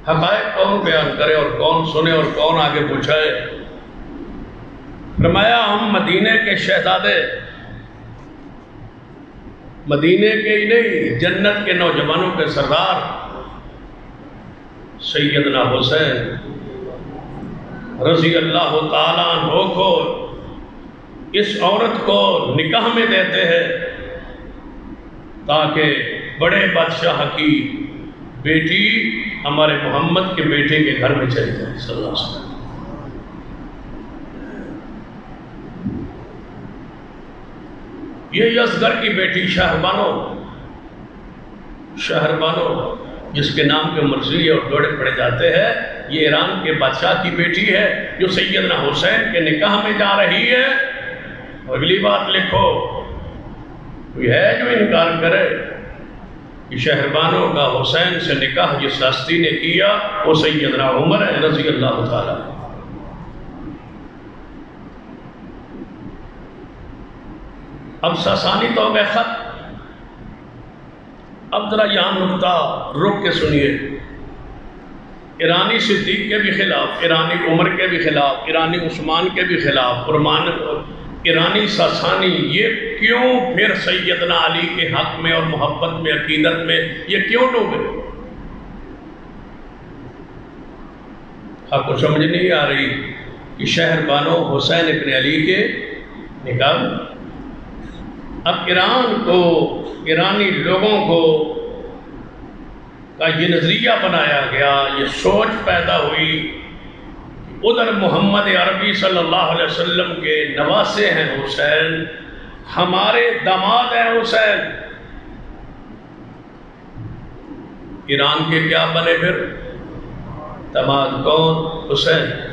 حقائق کون بیان کرے اور کون سنے اور کون آگے پوچھائے؟ فرمایا ہم مدینے کے شہزادے، مدینے کے ہی نہیں جنت کے نوجوانوں کے سردار سیدنا حسین رضی اللہ تعالیٰ عنہ کو اس عورت کو نکاح میں دیتے ہیں تاکہ بڑے بادشاہ کی بیٹی ہمارے محمد کے بیٹے کے گھر میں چلی جائے صلی اللہ علیہ وسلم۔ یہ یزدگر کی بیٹی شہربانو جس کے نام کے مرضی اور جوڑے پڑے جاتے ہیں، یہ ایران کے بادشاہ کی بیٹی ہے جو سیدنا حسین کے نکاح میں جا رہی ہے۔ اگلی بات لکھو، کوئی ہے جو انکار کرے کہ شہربانوں کا حسین سے نکاح جس ہستی نے کیا وہ سیدنا عمر ہے رضی اللہ تعالیٰ۔ اب ساسانی تو ہو گئے ختم، اب ذرا یہاں نکتہ رک کے سنیے، ایرانی صدیق کے بھی خلاف، ایرانی عمر کے بھی خلاف، ایرانی عثمان کے بھی خلاف، ایرانی ساسانی یہ کیوں پھر سیدنا علی کے حق میں اور محبت میں عقیدت میں یہ کیوں ڈوبے؟ آپ کو سمجھ نہیں آ رہی کہ شہربانو حسین ابن علی کے نکاح؟ اب ایران کو، ایرانی لوگوں کو کا یہ نظریہ بنایا گیا، یہ سوچ پیدا ہوئی، ادھر محمد عربی صلی اللہ علیہ وسلم کے نواسے ہیں حسین، ہمارے داماد ہیں حسین، ایران کے کیا بنے پھر؟ داماد کون؟ حسین۔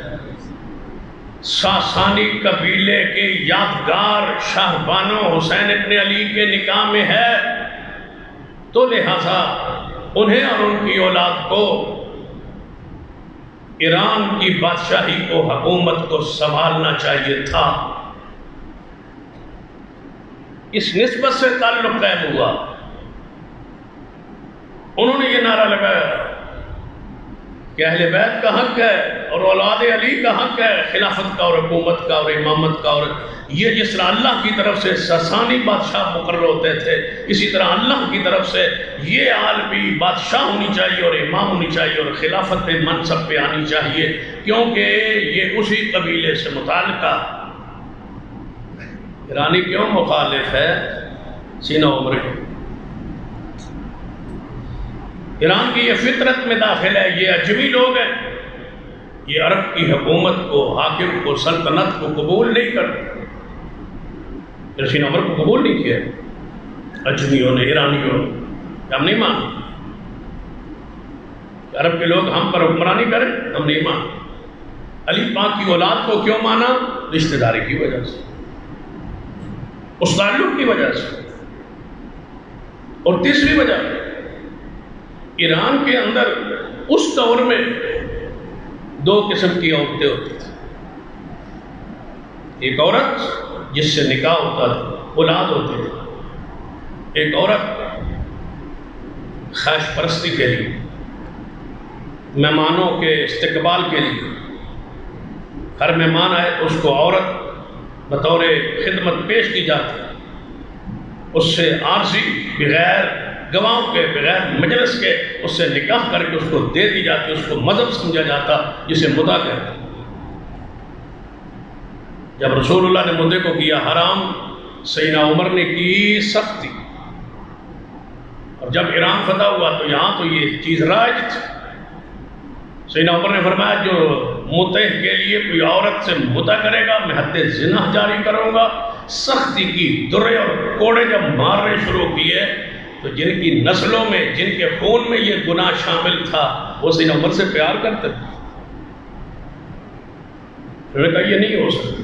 ساسانی قبیلے کے یادگار شاہبانو حسین ابن علی کے نکاح میں ہے، تو لہذا انہیں اور ان کی اولاد کو ایران کی بادشاہی کو، حکومت کو سنبھالنا چاہیے تھا۔ اس نسبت سے تعلق قائم ہوا۔ انہوں نے یہ نعرہ لگایا کہ اہل بیت کا حق ہے اور اولاد علی کا حق ہے خلافت کا اور حکومت کا اور امامت کا، اور یہ جس طرح اللہ کی طرف سے ساسانی بادشاہ مقرر ہوتے تھے، اسی طرح اللہ کی طرف سے یہ عالمی بادشاہ ہونی چاہیے اور امام ہونی چاہیے اور خلافت پہ منصب پہ آنی چاہیے، کیونکہ یہ اسی قبیلے سے متعلقہ۔ ایرانی کیوں مخالف ہے سیدنا عمر کے؟ ایران کی یہ فطرت میں داخل ہے، یہ اجمی لوگ ہیں، یہ عرب کی حکومت کو، حاکم کو، سلطنت کو قبول نہیں کرتے۔ سینہ عمر کو قبول نہیں کیا اجمیوں نے، ایرانیوں نے، ہم نہیں مانتے عرب کے لوگ ہم پر حکمرانی کریں، ہم نہیں مانتے۔ علی پاک کی اولاد کو کیوں مانا؟ رشتہ داری کی وجہ سے، اس تعلق کی وجہ سے۔ اور تیسری وجہ، ایران کے اندر اس دور میں دو قسم کی عورتیں ہوتی تھیں۔ ایک عورت جس سے نکاح ہوتا تھا، اولاد ہوتی تھی، ایک عورت خواہش پرستی کے لیے، مہمانوں کے استقبال کے لیے، ہر مہمان آئے تو اس کو عورت بطور خدمت پیش کی جاتی، اس سے عارضی بغیر گواہوں کے، بغیر مجلس کے اس سے نکاح کر کے اس کو دے دی جاتی، اس کو مذہب سمجھا جاتا، جسے مدعا کہتے ہیں۔ جب رسول اللہ نے مدعے کو کیا حرام، سیدنا عمر نے کی سختی، اور جب ایران فتح ہوا تو یہاں تو یہ چیز رائج تھی۔ سیدنا عمر نے فرمایا جو متع کے لیے کوئی عورت سے مدعا کرے گا میں حد زنا جاری کروں گا۔ سختی کی، درے اور کوڑے جب مارنے شروع کیے تو جن کی نسلوں میں، جن کے خون میں یہ گناہ شامل تھا، وہ سیدنا عمر سے پیار کرتے تھے۔ انہوں نے کہا یہ نہیں ہو سکتا،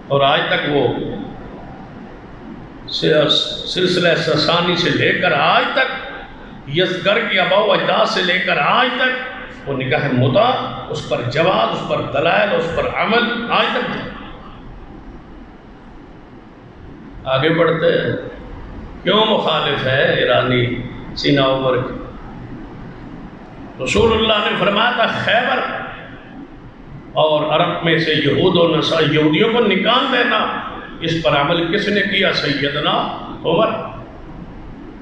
اور آج تک وہ سلسلہ ساسانی سے لے کر آج تک، یزگر کی آباء و اجداد سے لے کر آج تک وہ نکاح متع، اس پر جواز، اس پر دلائل، اس پر عمل آج تک ہے۔ آگے بڑھتے ہیں، کیوں مخالف ہے ایرانی سینہ عمر کی؟ رسول اللہ نے فرمایا تھا خیبر اور عرب میں سے یہود و نصارا یہودیوں کو نکال دینا، اس پر عمل کس نے کیا؟ سیدنا عمر۔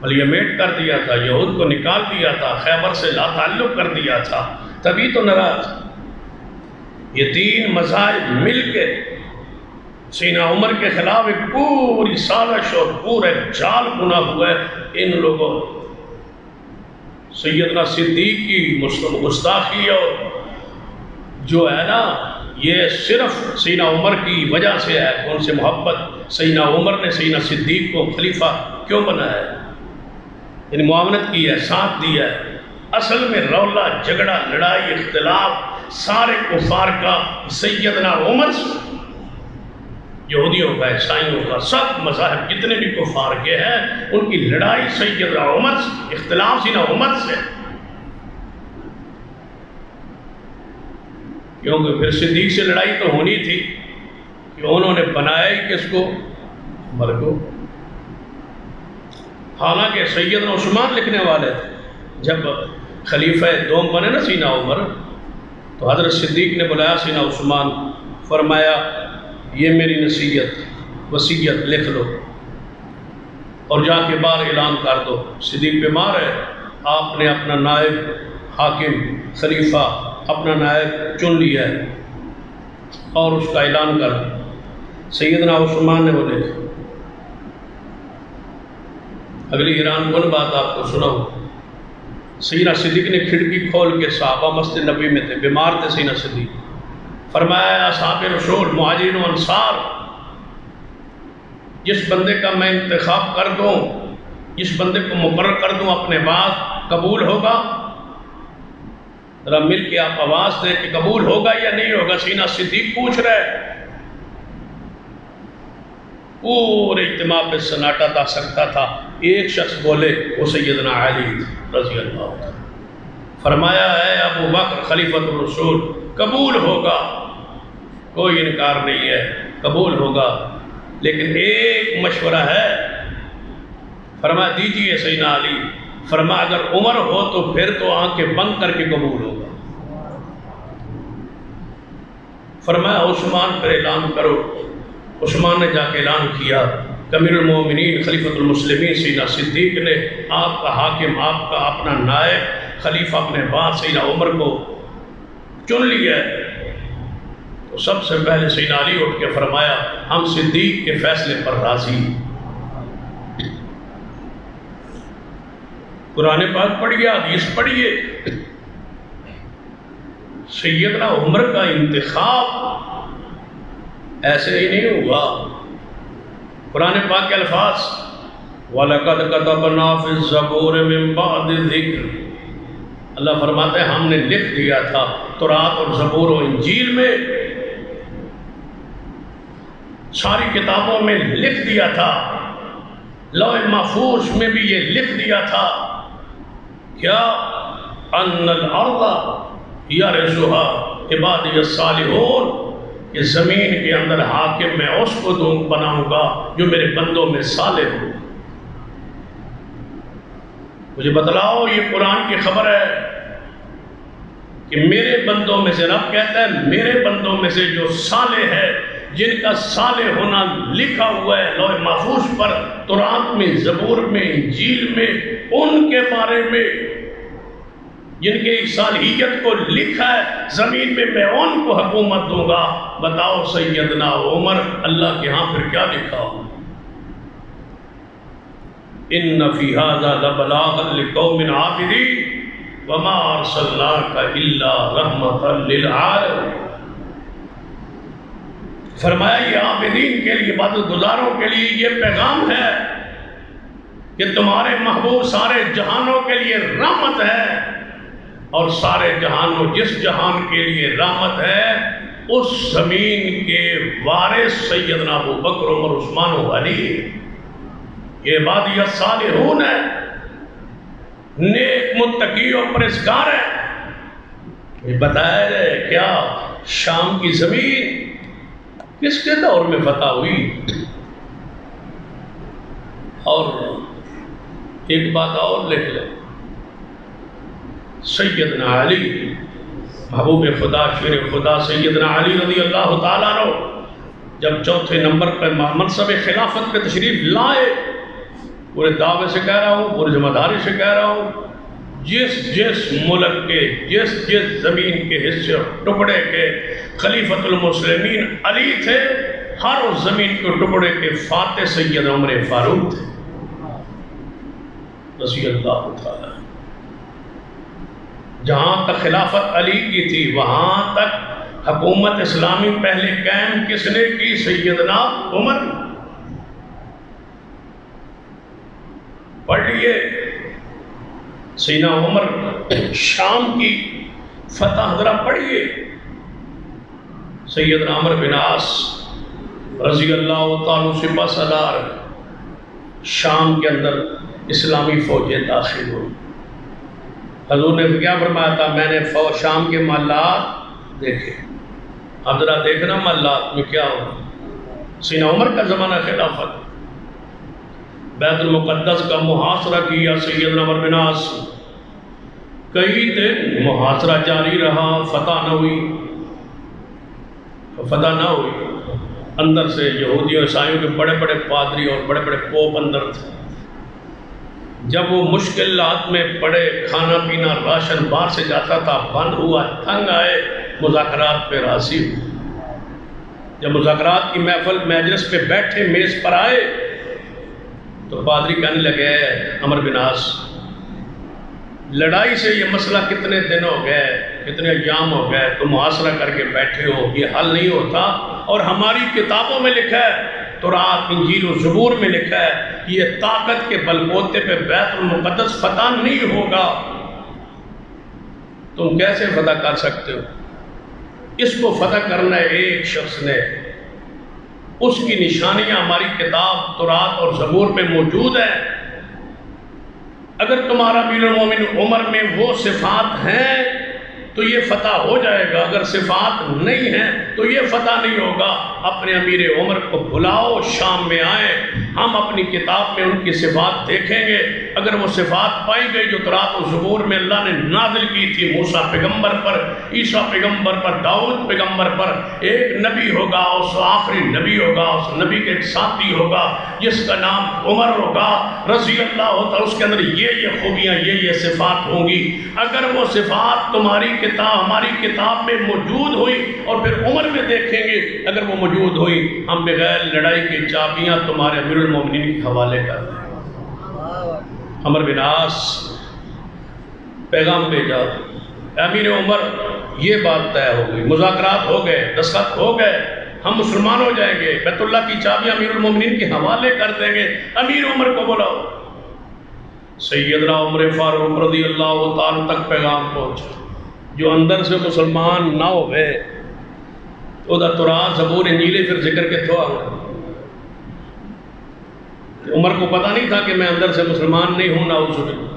ملیمیٹ کر دیا تھا، یہود کو نکال دیا تھا، خیبر سے لا تعلق کر دیا تھا، تبھی تو ناراض۔ یہ تین مذاہب مل کے سینہ عمر کے خلاف ایک پوری سازش اور پورے جال بنا ہوا ہے۔ ان لوگوں سیدنا صدیق کی گستاخی اور جو ہے نا، یہ صرف سیدنا عمر کی وجہ سے ہے، ان سے محبت۔ سیدنا عمر نے سیدنا صدیق کو خلیفہ کیوں بنایا ہے؟ یعنی معاونت کی ہے، ساتھ دیا ہے۔ اصل میں رولا، جھگڑا، لڑائی، اختلاف سارے کفار کا سیدنا عمر سے، یہودیوں کا، عیسائیوں کا، سب مذاہب جتنے بھی کفار کے ہیں ان کی لڑائی سیدنا عمر سے، اختلاف سیدنا عمر سے۔ کیونکہ پھر صدیق سے لڑائی تو ہونی تھی کہ انہوں نے بنایا ہی کس کو؟ عمر کو۔ حالانکہ سیدنا عثمان لکھنے والے تھے، جب خلیفہ دوم بنے نا سیدنا عمر، تو حضرت صدیق نے بلایا سیدنا عثمان، فرمایا یہ میری نصیحت، وصیت لکھ لو اور جا کے باہر اعلان کر دو۔ صدیق بیمار ہے، آپ نے اپنا نائب، حاکم، خلیفہ، اپنا نائب چن لیا ہے اور اس کا اعلان کر دو۔ سیدنا عثمان نے وہ لکھا۔ اگلی ایران کن بات آپ کو سناؤں، سیدنا صدیق نے کھڑکی کھول کے، صحابہ مسجد نبی میں تھے، بیمار تھے سیدنا صدیق، فرمایا اصحاب رسول، مہاجرین و انصار، جس بندے کا میں انتخاب کر دوں، جس بندے کو مقرر کر دوں اپنے بعد، قبول ہوگا؟ ذرا مل کے آپ آواز دیں کہ قبول ہوگا یا نہیں ہوگا؟ سیدنا صدیق پوچھ رہے۔ پورے اجتماع پہ سناٹا تھا، سکتا تھا، ایک شخص بولے، وہ سیدنا علی رضی اللہ عنہ۔ فرمایا ہے ابو بکر خلیفۃ الرسول، قبول ہوگا، کوئی انکار نہیں ہے، قبول ہوگا، لیکن ایک مشورہ ہے۔ فرمایا دیجئے سیدنا علی۔ فرمایا اگر عمر ہو تو پھر تو آنکھیں بند کر کے قبول ہوگا۔ فرمایا عثمان پر اعلان کرو۔ عثمان نے جا کے اعلان کیا، امیر المومنین خلیفۃ المسلمین سیدنا صدیق نے آپ کا حاکم، آپ کا اپنا نائب، خلیفہ اپنے بعد سیدنا عمر کو چن لیا ہے۔ تو سب سے پہلے سیدنا علی اٹھ کے فرمایا ہم صدیق کے فیصلے پر راضی۔ قرآن پاک پڑھیے، حدیث پڑھیے۔ سیدنا عمر کا انتخاب ایسے ہی نہیں ہوا۔ قرآن پاک کے الفاظ وَلَقَدْ كَتَبْنَا فِي الزَّبُورِ مِن بَعْدِ الذِّكْرِ، اللہ فرماتے ہیں ہم نے لکھ دیا تھا تورات اور زبور و انجیل میں، ساری کتابوں میں لکھ دیا تھا، لوح محفوظ میں بھی یہ لکھ دیا تھا کیا ان الارض یرثها عبادی الصالحون، کہ زمین کے اندر حاکم میں اس کو بناؤں گا جو میرے بندوں میں صالح ہو۔ مجھے بتلاؤ، یہ قرآن کی خبر ہے کہ میرے بندوں میں سے، رب کہتا ہے میرے بندوں میں سے جو صالح ہے، جن کا صالح ہونا لکھا ہوا ہے لوح محفوظ پر، تورات میں، زبور میں، انجیل میں، ان کے بارے میں جن کے صالحیت کو لکھا ہے زمین میں میں ان کو حکومت دوں گا۔ بتاؤ سیدنا عمر، اللہ کے ہاں پھر کیا لکھا ہو؟ ان فی ھذا لبلاغا لقوم عابدین وما ارسلناک الا رحمۃ للعالمین۔ فرمایا یہ عابدین کے لیے، عبادت گزاروں کے لیے یہ پیغام ہے کہ تمہارے محبوب سارے جہانوں کے لیے رحمت ہے، اور سارے جہانوں جس جہان کے لیے رحمت ہے اس زمین کے وارث سیدنا ابو بکر، عمر، عثمان و علی، یہ عبادی الصالحون ہے، نیک متقی اور پرہیزگار ہے۔ یہ بتایا جائے کیا شام کی زمین کس کے دور میں فتح ہوئی؟ اور ایک بات اور لکھ لیں، سیدنا علی محبوب خدا، شیر خدا سیدنا علی رضی اللہ تعالیٰ عنہ جب چوتھے نمبر پر منصب خلافت پہ تشریف لائے، پورے دعوے سے کہہ رہا ہوں، پورے ذمہ داری سے کہہ رہا ہوں، جس ملک کے جس زمین کے حصے اور ٹکڑے کے خلیفۃ المسلمین علی تھے، ہر اس زمین کے ٹکڑے کے فاتح سید عمر فاروق تھے رضی اللہ تعالیٰ۔ جہاں تک خلافت علی کی تھی وہاں تک حکومت اسلامی پہلے قائم کس نے کی؟ سیدنا عمر۔ پڑھ لیے سیدنا عمر شام کی فتح، ذرا پڑھیے۔ سیدنا عمر بن عاص رضی اللہ تعالیٰ سپہ سالار، شام کے اندر اسلامی فوجیں داخل ہوئی۔ حضور نے کیا فرمایا تھا؟ میں نے شام کے محلات دیکھے، اب ذرا دیکھنا محلات میں کیا ہو۔ سیدنا عمر کا زمانہ خلافت، بیت المقدس کا محاصرہ کیا سیدنا عمر بن عاص، کئی دن محاصرہ جاری رہا، فتح نہ ہوئی۔ اندر سے یہودیوں عیسائیوں کے بڑے بڑے پادری اور بڑے بڑے پوپ اندر تھے۔ جب وہ مشکلات میں پڑے، کھانا پینا راشن باہر سے جاتا تھا بند ہوا، تنگ آئے، مذاکرات پہ راضی ہوئے۔ جب مذاکرات کی محفل مجلس پہ بیٹھے، میز پر آئے، تو پادری کہنے لگے عمر بن عاص، لڑائی سے یہ مسئلہ کتنے دن ہو گئے، کتنے ایام ہو گئے، تم محاصرہ کر کے بیٹھے ہو، یہ حل نہیں ہوتا، اور ہماری کتابوں میں لکھا ہے، تورات، انجیل و زبور میں لکھا ہے کہ یہ طاقت کے بلبوتے پہ بیت المقدس فتح نہیں ہوگا، تم کیسے فتح کر سکتے ہو؟ اس کو فتح کرنا ہے ایک شخص نے، اس کی نشانیاں ہماری کتاب تورات اور زبور میں موجود ہیں۔ اگر تمہارا امیر المومنین عمر میں وہ صفات ہیں تو یہ فتح ہو جائے گا، اگر صفات نہیں ہیں تو یہ فتح نہیں ہوگا۔ اپنے امیر عمر کو بلاؤ، شام میں آئیں، ہم اپنی کتاب میں ان کی صفات دیکھیں گے۔ اگر وہ صفات پائی گئی جو تورات و زبور میں اللہ نے نازل کی تھی، موسیٰ پیغمبر پر، عیسیٰ پیغمبر پر، داؤد پیغمبر پر، ایک نبی ہوگا، اس آخری نبی ہوگا، اس نبی کے ایک ساتھی ہوگا جس کا نام عمر ہوگا رضی اللہ ہوتا، اس کے اندر یہ خوبیاں، یہ صفات ہوں گی۔ اگر وہ صفات تمہاری کتاب، ہماری کتاب میں موجود ہوئی اور پھر عمر میں دیکھیں گے، اگر وہ موجود ہوئی، ہم بغیر لڑائی کی چابیاں تمہارے امیر المومنین کے حوالے کر دیں۔ عمر بن عاص پیغام بھیجا، امیر عمر یہ بات طے ہو گئی، مذاکرات ہو گئے، دستخط ہو گئے، ہم مسلمان ہو جائیں گے، بیت اللہ کی چابیاں امیر المومنین کے حوالے کر دیں گے، امیر عمر کو بلاؤ۔ سیدنا عمر فاروق رضی اللہ تعالیٰ تک پیغام پہنچا، جو اندر سے مسلمان نہ ہوئے تو دا تراث زبور انجیل پھر ذکر کے تو آگا۔ عمر کو پتہ نہیں تھا کہ میں اندر سے مسلمان نہیں ہوں، نعوذ باللہ،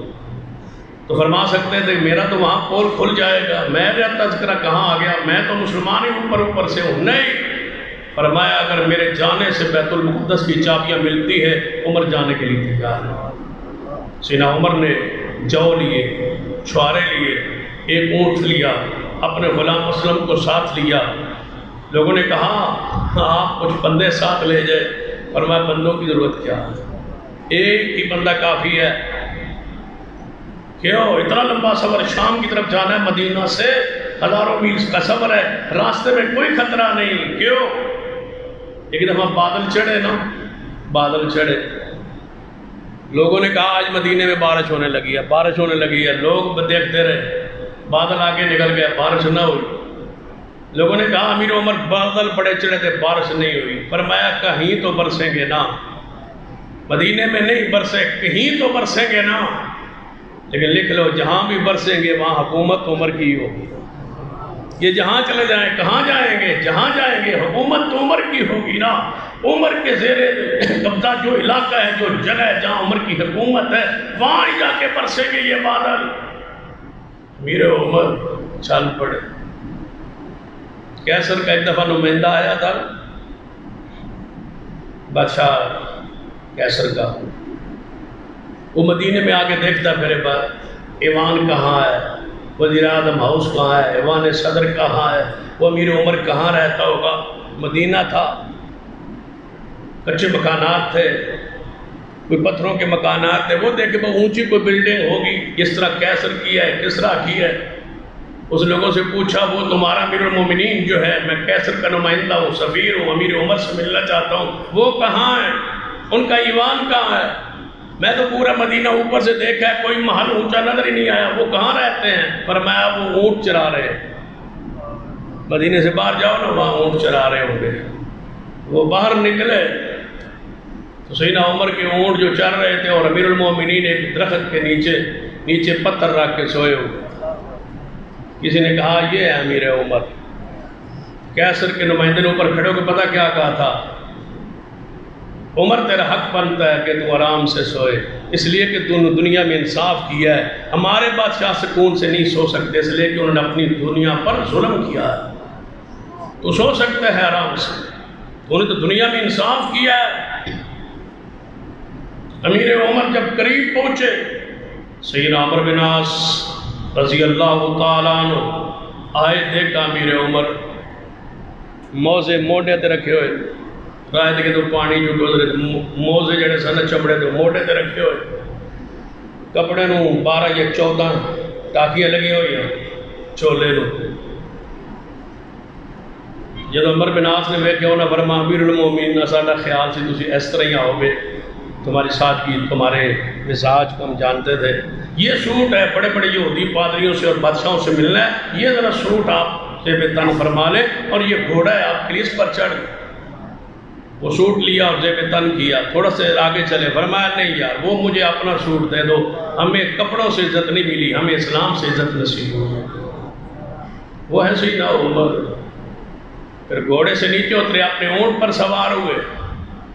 تو فرما سکتے تھے میرا تو وہاں پول کھل جائے گا، میرا تذکرہ کہاں آ گیا، میں تو مسلمان ہی اوپر سے ہوں۔ نہیں، فرمایا اگر میرے جانے سے بیت المقدس کی چابیاں ملتی ہے، عمر جانے کے لیے تیار ہے۔ سیدنا عمر نے جو لیے، چھوارے لیے، ایک اونٹ لیا، اپنے غلام اسلم کو ساتھ لیا۔ لوگوں نے کہا آپ کچھ بندے ساتھ لے جائے، فرمایا بندوں کی ضرورت کیا ہے، ایک ہی بندہ کافی ہے۔ کیوں اتنا لمبا سفر شام کی طرف جانا ہے، مدینہ سے ہزاروں میل کا سفر ہے، راستے میں کوئی خطرہ نہیں۔ کیوں؟ ایک دفعہ بادل چڑھے نا، بادل چڑھے، لوگوں نے کہا آج مدینے میں بارش ہونے لگی ہے، بارش ہونے لگی ہے، لوگ دیکھتے رہے، بادل آگے نکل گیا، بارش نہ ہوئی۔ لوگوں نے کہا امیر عمر بادل بڑے چڑھے تھے، بارش نہیں ہوئی۔ فرمایا کہیں تو برسیں گے نا، مدینے میں نہیں برسے، کہیں تو برسیں گے نا، لیکن لکھ لو جہاں بھی برسیں گے وہاں حکومت عمر کی ہوگی۔ یہ جہاں چلے جائیں، کہاں جائیں گے، جہاں جائیں گے حکومت تو عمر کی ہوگی نا۔ عمر کے زیر قبضہ جو علاقہ ہے، جو جگہ ہے جہاں عمر کی حکومت ہے، وہاں جا کے برسیں گے یہ بادل۔ امیر عمر چل پڑے۔ کیسر کا ایک دفعہ نمائندہ آیا تھا، بادشاہ کیسر کا، وہ مدینے میں آ کے دیکھتا پھرے بعد ایوان کہاں ہے، وزیر اعظم ہاؤس کہاں ہے، ایوان صدر کہاں ہے، وہ امیر عمر کہاں رہتا ہوگا۔ مدینہ تھا، کچے مکانات تھے، کوئی پتھروں کے مکانات تھے، وہ دیکھے وہ اونچی کوئی بلڈنگ ہوگی، جس طرح کیسر کی ہے، کس طرح کی ہے۔ اس لوگوں سے پوچھا وہ تمہارا امیر المومنین جو ہے، میں کیسر کا نمائندہ ہوں، سفیر ہوں، امیر عمر سے ملنا چاہتا ہوں، وہ کہاں ہے، ان کا ایوان کہاں ہے؟ میں تو پورا مدینہ اوپر سے دیکھا ہے، کوئی محل اونچا نظر ہی نہیں آیا، وہ کہاں رہتے ہیں؟ فرمایا وہ اونٹ چرا رہے ہیں، مدینے سے باہر جاؤ نا، وہاں اونٹ چرا رہے ہوں گے۔ وہ باہر نکلے تو سیدنا عمر کے اونٹ جو چر رہے تھے، اور امیر المومنین ایک درخت کے نیچے پتھر رکھ کے سوئے ہوئے۔ کسی نے کہا یہ ہے امیر عمر۔ کیسر کے نمائندے نے اوپر کھڑے ہو کے پتہ کیا کہا تھا؟ عمر تیرا حق بنتا ہے کہ تو آرام سے سوئے، اس لیے کہ تو نے دنیا میں انصاف کیا ہے، ہمارے بادشاہ سکون سے نہیں سو سکتے، اس لیے کہ انہوں نے اپنی دنیا پر ظلم کیا ہے۔ تو سو سکتا ہے آرام سے، تو نے تو دنیا میں انصاف کیا ہے۔ امیر عمر جب قریب پہنچے، سیدنا عمرو بن عاص رضی اللہ تعالیٰ عنہ آئے، دیکھا امیر عمر موزے موڈے تے رکھے ہوئے، رائے دے کے تو پانی جو گزرے، موزے جڑے سن چمڑے تو موڈے تے رکھے ہوئے، کپڑے نو 12 یا 14 ٹاکیاں لگی ہوئی ہیں چولے نو۔ جب عمر بن عاص نے ویکھیا انہاں فرمایا امیر المومنین ساڈا خیال سی تسی اس طرح ہی آؤ گے، تمہاری سادگی، تمہارے مزاج کو ہم جانتے تھے، یہ سوٹ ہے بڑے بڑے یہودی پادریوں سے اور بادشاہوں سے ملنا ہے، یہ ذرا سوٹ آپ سے بے تن فرما لیں، اور یہ گھوڑا ہے آپ کے لیے اس پر چڑھ۔ وہ سوٹ لیا اور زیب تن کیا، تھوڑا سے آگے چلے، فرمایا نہیں یار وہ مجھے اپنا سوٹ دے دو، ہمیں کپڑوں سے عزت نہیں ملی، ہمیں اسلام سے عزت نصیب ہوئی۔ وہ ہے سیدنا عمر۔ پھر گھوڑے سے نیچے اترے، اپنے اونٹ پر سوار ہوئے،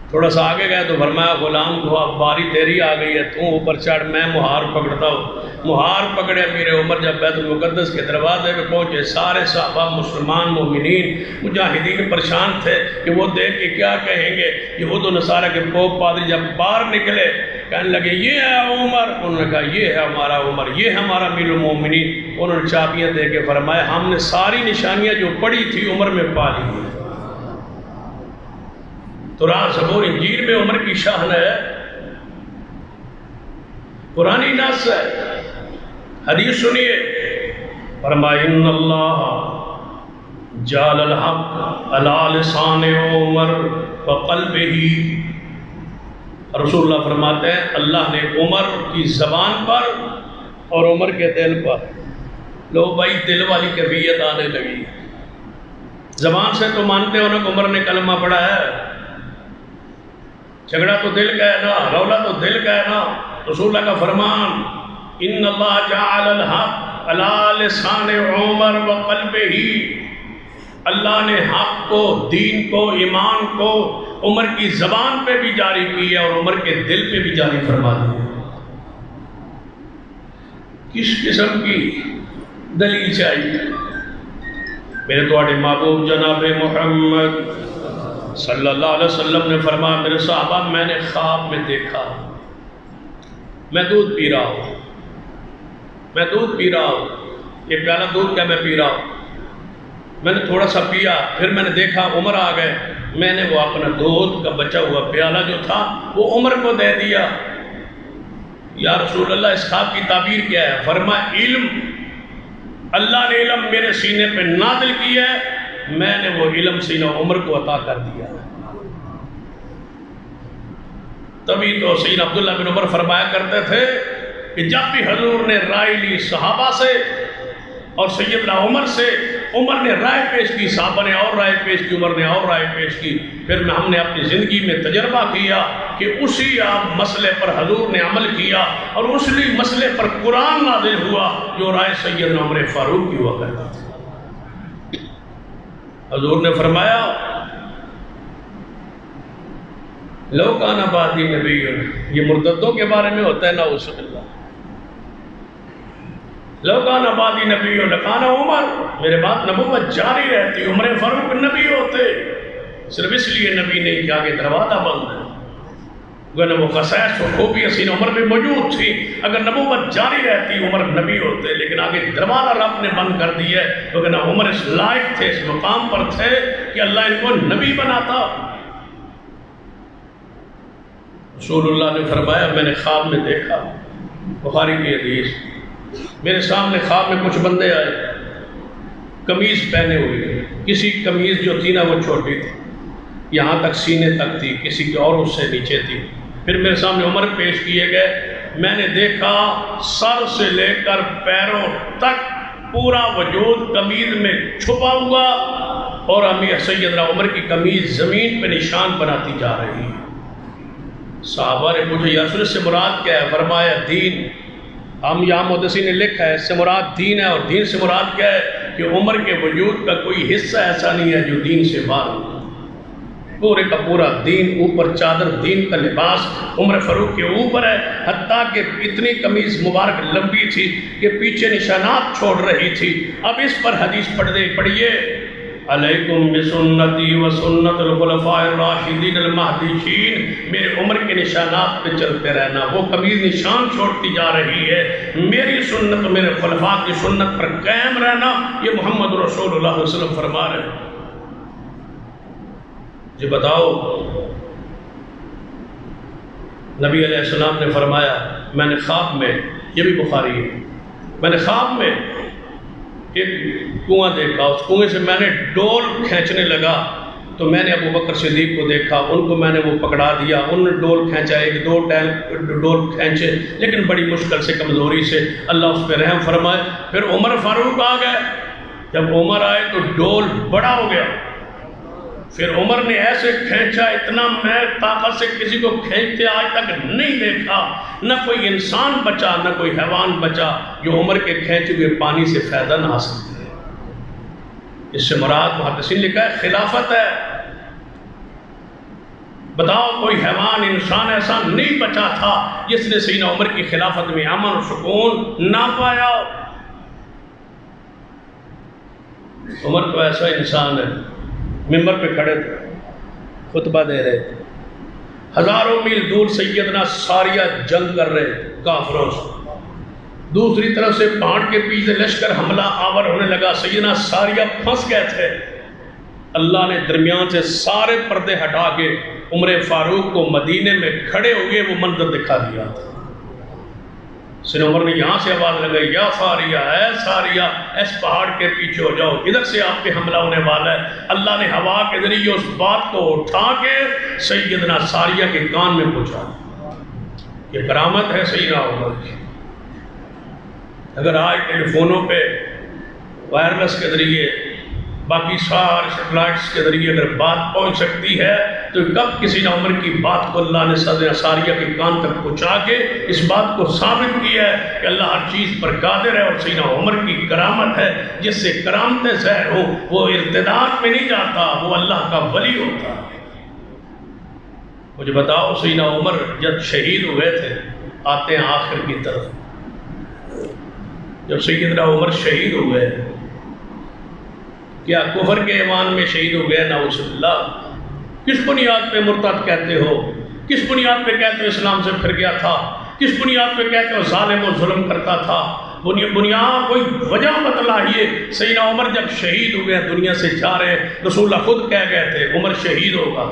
تھوڑا سا آگے گئے تو فرمایا غلام کو اب باری تیری آ گئی ہے، تو اوپر چڑھ، میں مہار پکڑتا ہوں۔ مہار پکڑے امیر عمر، جب بیت المقدس کے دروازے پہ پہنچے، سارے صحابہ مسلمان مومنین مجاہدین پریشان تھے کہ وہ دیکھ کے کیا کہیں گے۔ یہود و نصارہ کے پوپ پادری جب باہر نکلے کہنے لگے یہ ہے عمر، انہوں نے کہا یہ ہے ہمارا عمر، یہ ہے ہمارا امیر المومنین۔ انہوں نے چابیاں دے کے فرمایا ہم نے ساری نشانیاں جو پڑی تھی عمر میں پا لی ہیں۔ تو زبور انجیل میں عمر کی شان ہے، قرآنی نص ہے، حدیث سنیے، فرمایا ان اللہ جعل الحق علی لسان عمر وقلبہ۔ رسول اللہ فرماتے ہیں اللہ نے عمر کی زبان پر اور عمر کے دل پر لو بھائی دل والی کیفیت آنے لگی. زبان سے تو مانتے ہو نا کہ عمر نے کلمہ پڑھا ہے، جھگڑا تو دل کا ہے نا، رولا تو دل کا ہے نا. رسول اللہ کا فرمان ان اللہ جعل الحق علی لسان عمر وقلبہ، اللہ نے حق کو، دین کو، ایمان کو عمر کی زبان پہ بھی جاری کی ہے اور عمر کے دل پہ بھی جاری فرما دی. کس قسم کی دلیل چاہیے؟ میرے تواڈے محبوب جناب محمد صلی اللہ علیہ وسلم نے فرمایا میرے صحابہ میں نے خواب میں دیکھا میں دودھ پی رہا ہوں، میں دودھ پی رہا ہوں، یہ پیالہ دودھ کا میں پی رہا ہوں. میں نے تھوڑا سا پیا، پھر میں نے دیکھا عمر آ گئے، میں نے وہ اپنا دودھ کا بچا ہوا پیالہ جو تھا وہ عمر کو دے دیا. یا رسول اللہ اس خواب کی تعبیر کیا ہے؟ فرمایا علم، اللہ نے علم میرے سینے پہ نازل کیا ہے، میں نے وہ علم سینہ عمر کو عطا کر دیا. تبھی تو سیدنا عبداللہ بن عمر فرمایا کرتے تھے کہ جب بھی حضور نے رائے لی صحابہ سے اور سیدنا عمر سے، عمر نے رائے پیش کی، صحابہ نے اور رائے پیش کی، عمر نے اور رائے پیش کی، پھر ہم نے اپنی زندگی میں تجربہ کیا کہ اسی مسئلے پر حضور نے عمل کیا اور اسی مسئلے پر قرآن نازل ہوا جو رائے سیدنا عمر فاروق کی ہوا کرتا تھا. حضور نے فرمایا لو کان بعدی نبی، یہ مرتدوں کے بارے میں ہوتا ہے نا، نعوذ باللہ، لو کان بعدی نبی لکان عمر، میرے بعد نبوت جاری رہتی، عمر فاروق نبی ہوتے، صرف اس لیے نبی نہیں کہ آگے دروازہ بند ہے، ورنہ وہ خصائص و خوبیاں سینہ عمر میں موجود تھی. اگر نبوت جاری رہتی عمر نبی ہوتے، لیکن آگے دروازہ رب نے بند کر دیا ہے، ورنہ عمر اس لائق تھے، اس مقام پر تھے کہ اللہ ان کو نبی بناتا. رسول اللہ نے فرمایا میں نے خواب میں دیکھا، بخاری کی حدیث، میرے سامنے خواب میں کچھ بندے آئے، قمیض پہنے ہوئے، کسی قمیض جو تھی نا وہ چھوٹی تھی، یہاں تک سینے تک تھی، کسی کی اور اس سے نیچے تھی. پھر میرے سامنے عمر پیش کیے گئے، میں نے دیکھا سر سے لے کر پیروں تک پورا وجود قمیض میں چھپا ہوا اور امیر سیدنا عمر کی قمیض زمین پہ نشان بناتی جا رہی. صحابہ نے پوچھا یا رسول اللہ سے مراد کیا ہے؟ فرمایا دین. ہم یہاں محدثین نے لکھا ہے اس سے مراد دین ہے، اور دین سے مراد کیا ہے کہ عمر کے وجود کا کوئی حصہ ایسا نہیں ہے جو دین سے باہر ہو، پورے کا پورا دین، اوپر چادر دین کا لباس عمر فاروق کے اوپر ہے، حتیٰ کہ اتنی قمیض مبارک لمبی تھی کہ پیچھے نشانات چھوڑ رہی تھی. اب اس پر حدیث پڑھیے علیکم بسنتی و سنت الخلفاء الراشدین المہدیین، میرے عمر کے نشانات پہ چلتے رہنا. وہ قمیض نشان چھوڑتی جا رہی ہے، میری سنت، میرے خلفاء کی سنت پر قائم رہنا، یہ محمد رسول اللہ علیہ وسلم فرما رہے ہیں. جی بتاؤ، نبی علیہ السلام نے فرمایا میں نے خواب میں، یہ بھی بخاری ہے، میں نے خواب میں ایک کنواں دیکھا، اس کنویں سے میں نے ڈول کھینچنے لگا تو میں نے ابو بکر صدیق کو دیکھا، ان کو میں نے وہ پکڑا دیا، انہوں نے ڈول کھینچا، ایک دو ڈول کھینچے، لیکن بڑی مشکل سے، کمزوری سے. اللہ اس پہ رحم فرمائے. پھر عمر فاروق آ گئے، جب عمر آئے تو ڈول بڑا ہو گیا، پھر عمر نے ایسے کھینچا، اتنا میں طاقت سے کسی کو کھینچتے آج تک نہیں دیکھا، نہ کوئی انسان بچا نہ کوئی حیوان بچا جو عمر کے کھینچے ہوئے پانی سے فائدہ نہ حاصل کرے. اس سے مراد محدثین لکھا ہے خلافت ہے. بتاؤ کوئی حیوان انسان ایسا نہیں بچا تھا جس نے سیدنا عمر کی خلافت میں امن و سکون نہ پایا. عمر تو ایسا انسان ہے، ممبر پہ کھڑے تھے، خطبہ دے رہے تھے، ہزاروں میل دور سیدنا ساریہ جنگ کر رہے کافروں سے، دوسری طرف سے پہاڑ کے پیچھے لشکر حملہ آور ہونے لگا، سیدنا ساریہ پھنس گئے تھے. اللہ نے درمیان سے سارے پردے ہٹا کے عمر فاروق کو مدینے میں کھڑے ہوئے وہ منظر دکھا دیا. سیدنا عمر نے یہاں سے آواز لگائی یا ساریہ، اے ساریہ، اس پہاڑ کے پیچھے ہو جاؤ، ادھر سے آپ پہ حملہ ہونے والا ہے. اللہ نے ہوا کے ذریعے اس بات کو اٹھا کے سیدنا ساریہ کے کان میں پہنچا. یہ کرامت ہے سیدنا عمر کی. اگر آج ٹیلی فونوں پہ وائرلیس کے ذریعے باقی سارے سیٹلائٹس کے ذریعے اگر بات پہنچ سکتی ہے تو کب کسی نہ عمر کی بات کو اللہ نے سد ساریہ کے کان تک پہنچا کے اس بات کو ثابت کیا ہے کہ اللہ ہر چیز پر قادر ہے، اور سیدنا عمر کی کرامت ہے جس سے کرامتیں ظاہر ہوں، وہ ارتداد میں نہیں جاتا، وہ اللہ کا ولی ہوتا ہے۔ مجھے بتاؤ سیدنا عمر جب شہید ہوئے تھے، آتے ہیں آخر کی طرف، جب سیدنا عمر شہید ہوئے کیا کفر کے ایمان میں شہید ہو گئے؟ نعوذ باللہ۔ کس بنیاد پہ مرتد کہتے ہو؟ کس بنیاد پہ کہتے ہو اسلام سے پھر گیا تھا؟ کس بنیاد پہ کہتے ہو ظالم و ظلم کرتا تھا؟ بنیاد کوئی وجہ بتلائیے۔ سیدنا عمر جب شہید ہو گئے، دنیا سے جا رہے، رسول اللہ خود کہہ گئے تھے عمر شہید ہوگا۔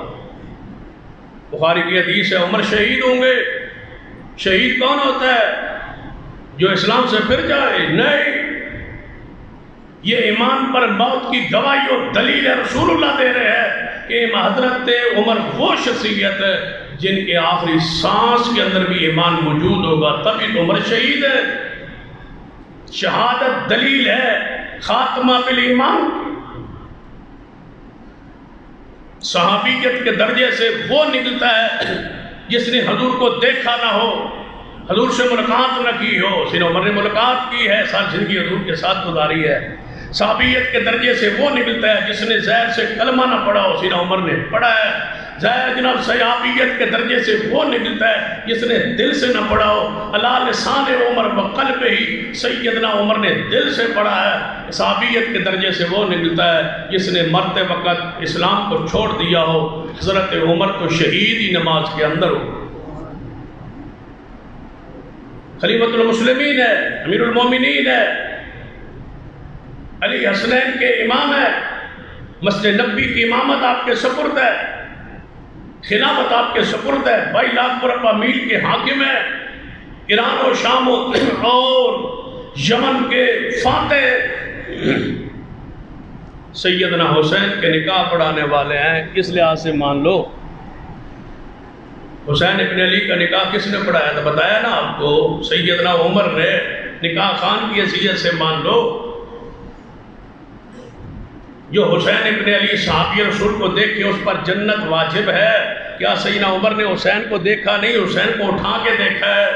بخاری کی حدیث ہے عمر شہید ہوں گے۔ شہید کون ہوتا ہے؟ جو اسلام سے پھر جائے؟ نہیں، یہ ایمان پر موت کی گواہی اور دلیل ہے۔ رسول اللہ دے رہے ہیں کہ حضرت عمر وہ شخصیت ہے جن کے آخری سانس کے اندر بھی ایمان موجود ہوگا، تبھی تو عمر شہید ہے۔ شہادت دلیل ہے خاتمہ بالایمان۔ صحابیت کے درجے سے وہ نکلتا ہے جس نے حضور کو دیکھا نہ ہو، حضور سے ملاقات نہ کی ہو۔ سیدنا عمر نے ملاقات کی ہے، ساری زندگی حضور کے ساتھ گزاری ہے۔ صحابیت کے درجے سے وہ نکلتا ہے جس نے زہر سے کلمہ نہ پڑھا ہو، سیدنا عمر نے پڑھا ہے۔ زہر جناب صحابیت کے درجے سے وہ نکلتا ہے جس نے دل سے نہ پڑھا ہو۔ علی لسان عمر بقلب ہی، سیدنا عمر نے دل سے پڑھا ہے۔ صحابیت کے درجے سے وہ نکلتا ہے جس نے مرتے وقت اسلام کو چھوڑ دیا ہو۔ حضرت عمر تو شہید ہی نماز کے اندر ہو، خلیفۃ المسلمین ہے، امیر المومنین ہے، علی حسنین کے امام ہے، مسجد نبی کی امامت آپ کے سپرد ہے، خلافت آپ کے سپرد ہے، 22 لاکھ مربع میل کے حاکم ہے، ایران و شام اور یمن کے فاتح، سیدنا حسین کے نکاح پڑھانے والے ہیں۔ اس لحاظ سے مان لو حسین ابن علی کا نکاح کس نے پڑھایا تھا؟ بتایا نا آپ کو، سیدنا عمر نے۔ نکاح خان کی حیثیت سے مان لو، جو حسین ابن علی صحابی رسول کو دیکھے اس پر جنت واجب ہے۔ کیا سیدنا عمر نے حسین کو دیکھا؟ نہیں، حسین کو اٹھا کے دیکھا ہے۔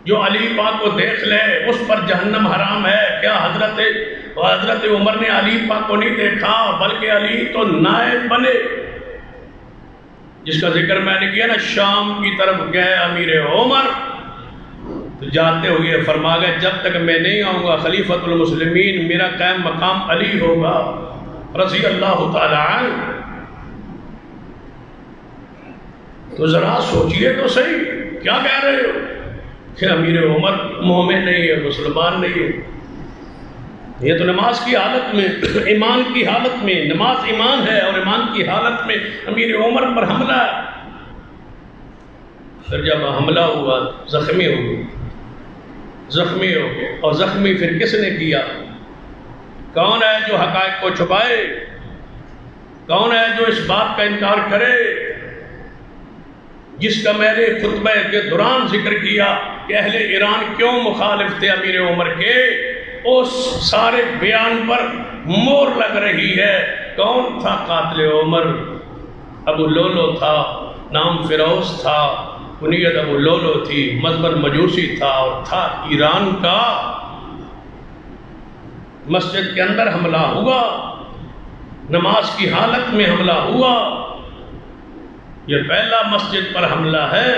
جو علی پاک کو دیکھ لے اس پر جہنم حرام ہے۔ کیا حضرت عمر نے علی پاک کو نہیں دیکھا، بلکہ علی تو نائب بنے، جس کا ذکر میں نے کیا نا، شام کی طرف گئے امیر عمر، تو جاتے ہوئے فرما گئے جب تک میں نہیں آؤں گا خلیفۃ المسلمین، میرا قائم مقام علی ہوگا رضی اللہ تعالی عنہ۔ تو ذرا سوچئے تو صحیح، کیا کہہ رہے ہو کہ امیر عمر مومن نہیں ہے، مسلمان نہیں ہے؟ یہ تو نماز کی حالت میں، ایمان کی حالت میں، نماز ایمان ہے اور ایمان کی حالت میں امیر عمر پر حملہ ہے۔ پھر جب حملہ ہوا زخمی ہو گئے، زخمی ہو گئے، اور زخمی پھر کس نے کیا؟ کون ہے جو حقائق کو چھپائے؟ کون ہے جو اس بات کا انکار کرے جس کا میں نے خطبہ کے دوران ذکر کیا کہ اہل ایران کیوں مخالف تھے امیر عمر کے؟ اس سارے بیان پر مور لگ رہی ہے۔ کون تھا قاتل عمر؟ ابو لولو تھا، نام فیروز تھا، کنیت ابو لولو تھی، مذہب مجوسی تھا، اور تھا ایران کا۔ مسجد کے اندر حملہ ہوا، نماز کی حالت میں حملہ ہوا۔ یہ پہلا مسجد پر حملہ ہے،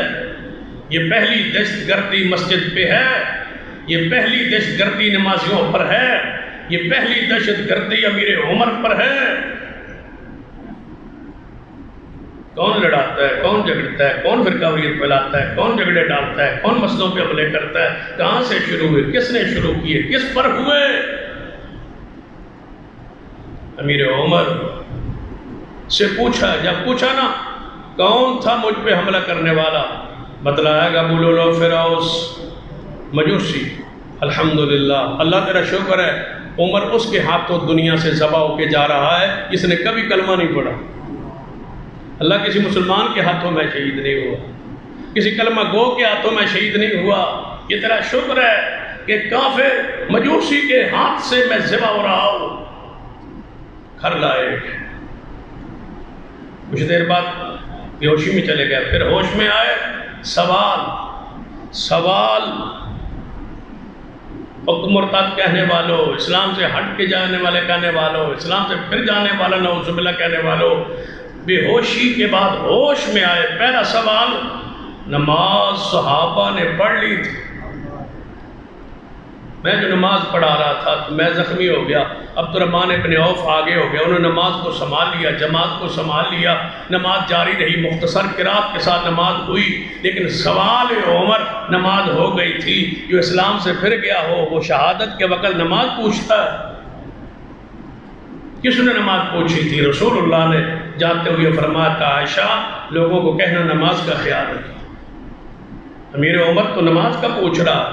یہ پہلی دہشت گردی مسجد پہ ہے، یہ پہلی دہشت گردی نمازیوں پر ہے، یہ پہلی دہشت گردی امیر عمر پر ہے۔ کون لڑاتا ہے، کون جھگڑتا ہے، کون فرقاویت پھیلاتا ہے، کون جھگڑے ڈالتا ہے، کون مسئلوں پہ حملے کرتا ہے؟ کہاں سے شروع ہوئے؟ کس نے شروع کیے؟ کس پر ہوئے؟ امیر عمر سے پوچھا، جب پوچھا نا کون تھا مجھ پہ حملہ کرنے والا، بتلایا گا ابو لولو فیروز مجوسی۔ الحمدللہ، اللہ تیرا شکر ہے، عمر اس کے ہاتھوں دنیا سے ذبح ہو کے جا رہا ہے جس نے کبھی کلمہ نہیں پڑھا۔ اللہ کسی مسلمان کے ہاتھوں میں شہید نہیں ہوا، کسی کلمہ گو کے ہاتھوں میں شہید نہیں ہوا۔ یہ تیرا شکر ہے کہ کافر مجوسی کے ہاتھ سے میں ذبح ہو رہا ہوں. گھر لائے، کچھ دیر بعد بے ہوشی میں چلے گئے. پھر ہوش میں آئے. سوال حکم مرتد کہنے والوں، اسلام سے ہٹ کے جانے والے کہنے والوں، اسلام سے پھر جانے والا نعوذ باللہ کہنے والوں، بے ہوشی کے بعد ہوش میں آئے. پہلا سوال، نماز صحابہ نے پڑھ لی تھی، میں جو نماز پڑھا رہا تھا تو میں زخمی ہو گیا. عبد الرحمن ابن عوف آگے ہو گیا، انہوں نے نماز کو سنبھال لیا، جماعت کو سنبھال لیا، نماز جاری رہی، مختصر قرات کے ساتھ نماز ہوئی. لیکن سوال عمر، نماز ہو گئی تھی. جو اسلام سے پھر گیا ہو وہ شہادت کے وقت نماز پوچھتا ہے. کس نے نماز پوچھی تھی؟ رسول اللہ نے. جاتے ہوئے فرمایا تھا عائشہ لوگوں کو کہنا نماز کا خیال رکھیں. امیر عمر تو نماز کا پوچھ رہا.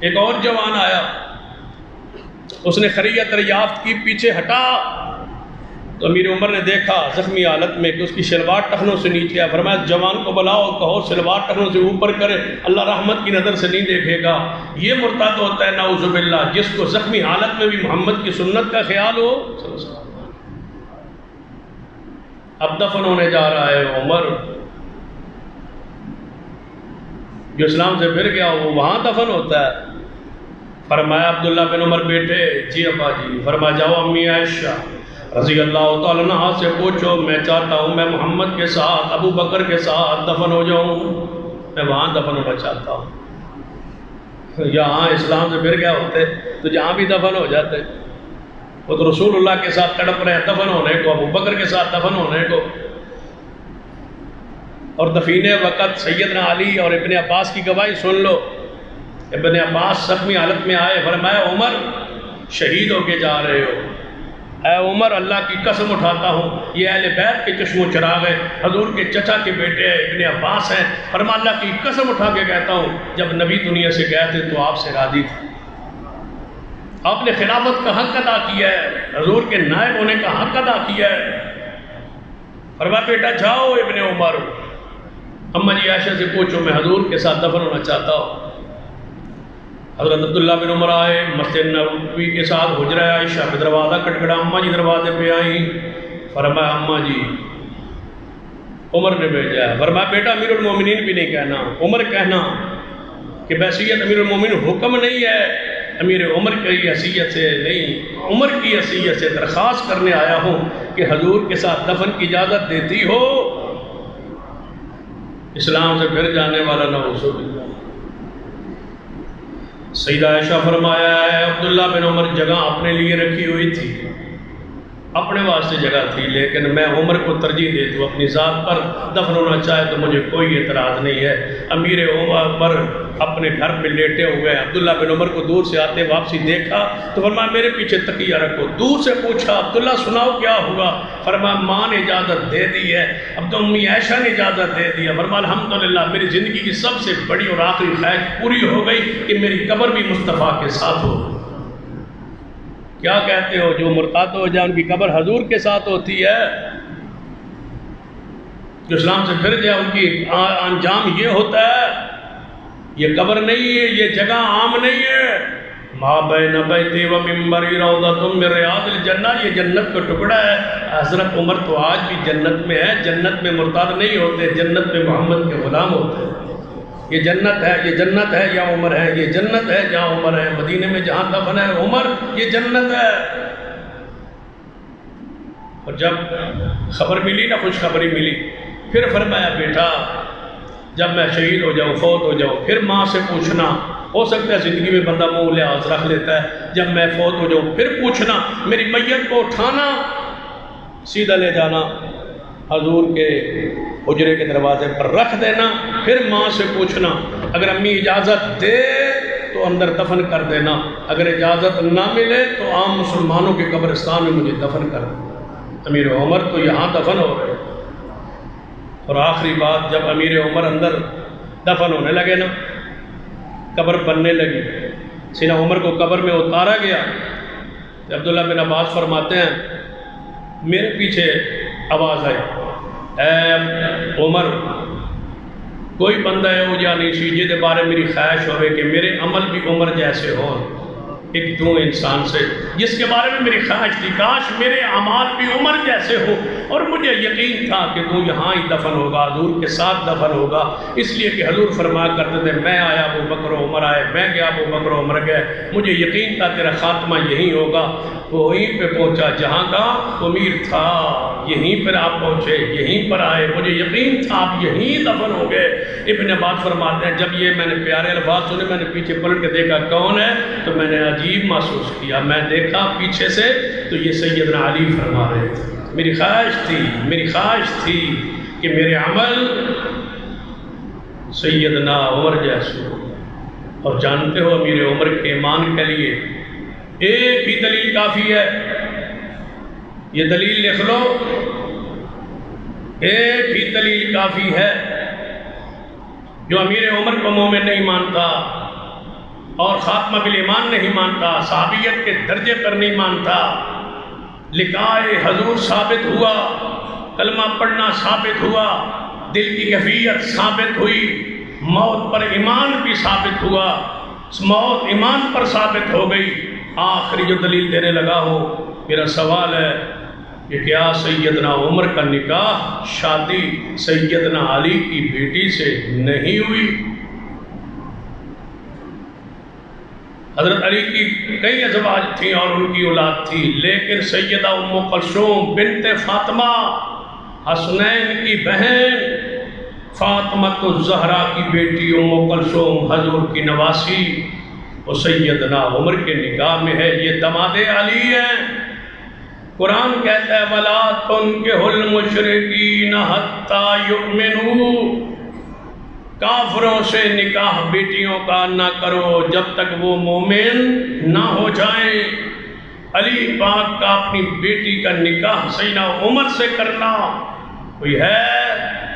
ایک اور جوان آیا، اس نے خریت دریافت کی، پیچھے ہٹا تو امیر عمر نے دیکھا زخمی حالت میں کہ اس کی شلوار ٹخنوں سے نیچے ہے. فرمایا جوان کو بلاؤ، کہو شلوار ٹخنوں سے اوپر کرے، اللہ رحمت کی نظر سے نہیں دیکھے گا. یہ مرتد ہوتا ہے نعوذ باللہ جس کو زخمی حالت میں بھی محمد کی سنت کا خیال ہو. اب دفن ہونے جا رہا ہے عمر. جو اسلام سے پھر گیا وہ وہاں دفن ہوتا ہے. فرمایا عبداللہ بن عمر بیٹے، جی ابا جی. فرمایا جاؤ امی عائشہ رضی اللہ تعالیٰ عنہا سے پوچھو، میں چاہتا ہوں میں محمد کے ساتھ ابو بکر کے ساتھ دفن ہو جاؤں، میں وہاں دفن ہونا چاہتا ہوں. یہاں اسلام سے پھر گیا ہوتے تو جہاں بھی دفن ہو جاتے. وہ تو رسول اللہ کے ساتھ تڑپ رہے ہیں دفن ہونے کو، ابو بکر کے ساتھ دفن ہونے کو. اور دفین وقت سیدنا علی اور ابن عباس کی گواہی سن لو. ابن عباس زخمی حالت میں آئے. فرمایا عمر شہید ہو کے جا رہے ہو. اے عمر اللہ کی قسم اٹھاتا ہوں یہ اہل بیت کے چشم و چراغ ہیں، حضور کے چچا کے بیٹے ہیں، ابن عباس ہیں. فرمایا اللہ کی قسم اٹھا کے کہتا ہوں جب نبی دنیا سے گئے تھے تو آپ سے راضی تھے، آپ نے خلافت کا حق ادا کیا ہے، حضور کے نائب ہونے کا حق ادا کیا ہے. فرمایا بیٹا جاؤ ابن عمر، اماں جی عائشہ سے پوچھو میں حضور کے ساتھ دفن ہونا چاہتا ہوں. حضرت عبداللہ بن عمر آئے، مسجد نبوی کے ساتھ حجرہ عائشہ پہ دروازہ کٹکھٹا. اماں جی دروازے پہ آئیں. فرمایا اماں جی عمر نے بھیجا ہے. فرمایا بیٹا امیر المومنین بھی نہیں کہنا، عمر کہنا کہ بحیثیت امیر المومنین حکم نہیں ہے، امیر عمر کی حیثیت سے نہیں، عمر کی حیثیت سے درخواست کرنے آیا ہوں کہ حضور کے ساتھ دفن کی اجازت دیتی ہو. اسلام سے پھر جانے والا نعوذ باللہ. سیدہ عائشہ فرمایا ہے عبداللہ بن عمر جگہ اپنے لیے رکھی ہوئی تھی، اپنے واسطے جگہ تھی، لیکن میں عمر کو ترجیح دے دوں اپنی ذات پر دفن ہونا چاہے تو مجھے کوئی اعتراض نہیں ہے. امیر عمر اپنے گھر پہ لیٹے ہوئے ہیں. عبداللہ بن عمر کو دور سے آتے واپسی دیکھا تو فرمایا میرے پیچھے تکیہ رکھو. دور سے پوچھا عبداللہ سناؤ کیا ہوا؟ فرمایا ماں نے اجازت دے دی ہے، اب تو امی عائشہ نے اجازت دے دی ہے. فرمایا الحمدللہ میری زندگی کی سب سے بڑی اور آخری خواہش پوری ہو گئی کہ میری قبر بھی مصطفیٰ کے ساتھ ہو. کیا کہتے ہو؟ جو مرتد ہو جائے ان کی قبر حضور کے ساتھ ہوتی ہے. جو اسلام سے پھر جائے ان کی انجام یہ ہوتا ہے. یہ قبر نہیں ہے، یہ جگہ عام نہیں ہے. ما بین بیتی و منبری روضۃ من ریاض الجنہ، یہ جنت کا ٹکڑا ہے. حضرت عمر تو آج بھی جنت میں ہے. جنت میں مرتد نہیں ہوتے، جنت میں محمد کے غلام ہوتے ہیں. یہ جنت ہے، یہ جنت ہے یا عمر ہے، یہ جنت ہے جہاں عمر ہے. مدینے میں جہاں دفن ہے عمر یہ جنت ہے. اور جب خبر ملی نا، خوشخبری ملی، پھر فرمایا بیٹا جب میں شہید ہو جاؤں، فوت ہو جاؤں، پھر ماں سے پوچھنا. ہو سکتا ہے زندگی میں بندہ منہ لحاظ رکھ لیتا ہے، جب میں فوت ہو جاؤں پھر پوچھنا. میری میت کو اٹھانا، سیدھا لے جانا حضور کے حجرے کے دروازے پر رکھ دینا، پھر ماں سے پوچھنا. اگر امی اجازت دے تو اندر دفن کر دینا، اگر اجازت نہ ملے تو عام مسلمانوں کے قبرستان میں مجھے دفن کر دینا. امیر عمر تو یہاں دفن ہو رہے. اور آخری بات جب امیر عمر اندر دفن ہونے لگے نا، قبر بننے لگی، سیدنا عمر کو قبر میں اتارا گیا. عبداللہ بن عباس فرماتے ہیں میرے پیچھے آواز آئی، اے عمر کوئی بندہ ہے وہ جانی سی جہدے بارے میری خواہش ہوئے کہ میرے عمل بھی عمر جیسے ہو ایک تو انسان سے جس کے بارے میں میری خواہش تھی کاش میرے اعمال بھی عمر جیسے ہو، اور مجھے یقین تھا کہ تو یہاں ہی دفن ہوگا، حضور کے ساتھ دفن ہوگا، اس لیے کہ حضور فرمایا کرتے تھے میں آیا ابو بکر و عمر آئے، میں گیا ابو بکر و عمر گئے، مجھے یقین تھا تیرا خاتمہ یہی ہوگا۔ وہ وہیں پہ پہنچا جہاں کا امیر تھا، یہیں پر آپ پہنچے، یہیں پر آئے، مجھے یقین تھا آپ یہیں دفن ہو گئے۔ ابن عباس فرماتے ہیں جب یہ میں نے پیارے الفاظ سنے میں نے پیچھے پلٹ کے دیکھا کون ہے تو میں نے عجیب محسوس کیا، میں دیکھا پیچھے سے تو یہ سیدنا علی فرما رہے تھے۔ میری خواہش تھی کہ میرے عمل سیدنا عمر جیسے ہو، اور جانتے ہو امیر عمر کے ایمان کے لیے ایک ہی دلیل کافی ہے، یہ دلیل لکھ لو، ایک ہی دلیل کافی ہے۔ جو امیر عمر کو مومن نہیں مانتا اور خاتمہ بالایمان نہیں مانتا، صحابیت کے درجے پر نہیں مانتا، لقائے حضور ثابت ہوا، کلمہ پڑھنا ثابت ہوا، دل کی کیفیت ثابت ہوئی، موت پر ایمان بھی ثابت ہوا، موت ایمان پر ثابت ہو گئی، آخری جو دلیل دینے لگا ہو، میرا سوال ہے کہ کیا سیدنا عمر کا نکاح شادی سیدنا علی کی بیٹی سے نہیں ہوئی؟ حضرت علی کی کئی ازواج تھیں اور ان کی اولاد تھی، لیکن سیدہ ام کلثوم بنت فاطمہ حسنین کی بہن فاطمہ الزہرا کی بیٹی ام کلثوم حضور کی نواسی وہ سیدنا عمر کے نکاح میں ہے، یہ داماد علی ہیں۔ قرآن کہتا ہے وَلَا تُنْكِحُوا الْمُشْرِكِينَ حَتَّى يُؤْمِنُوا، کافروں سے نکاح بیٹیوں کا نہ کرو جب تک وہ مومن نہ ہو جائیں۔ علی پاک کا اپنی بیٹی کا نکاح سیدنا عمر سے کرنا، کوئی ہے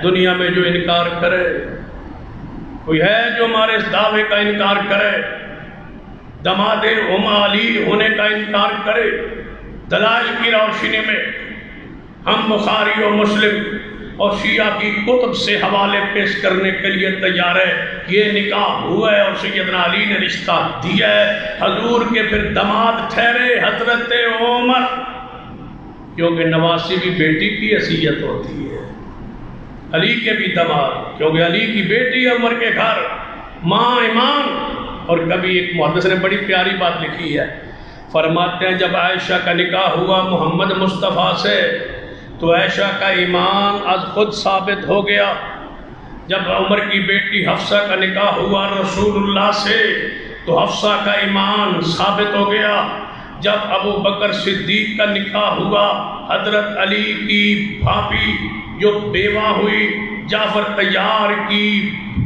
دنیا میں جو انکار کرے؟ کوئی ہے جو ہمارے اس دعوے کا انکار کرے، داماد علی ہونے کا انکار کرے؟ دلائل کی روشنی میں ہم بخاری اور مسلم اور شیعہ کی کتب سے حوالے پیش کرنے کے لیے تیار ہے۔ یہ نکاح ہوا ہے اور سیدنا علی نے رشتہ دیا ہے، حضور کے پھر داماد ٹھہرے حضرت عمر، کیونکہ نواسی بھی بیٹی کی حیثیت ہوتی ہے، علی کے بھی داماد، کیونکہ علی کی بیٹی عمر کے گھر ماں ایمان۔ اور کبھی ایک محدث نے بڑی پیاری بات لکھی ہے، فرماتے ہیں جب عائشہ کا نکاح ہوا محمد مصطفیٰ سے تو عائشہ کا ایمان از خود ثابت ہو گیا، جب عمر کی بیٹی حفصہ کا نکاح ہوا رسول اللہ سے تو حفصہ کا ایمان ثابت ہو گیا، جب ابو بکر صدیق کا نکاح ہوا حضرت علی کی بھابی جو بیوہ ہوئی جعفر طیار کی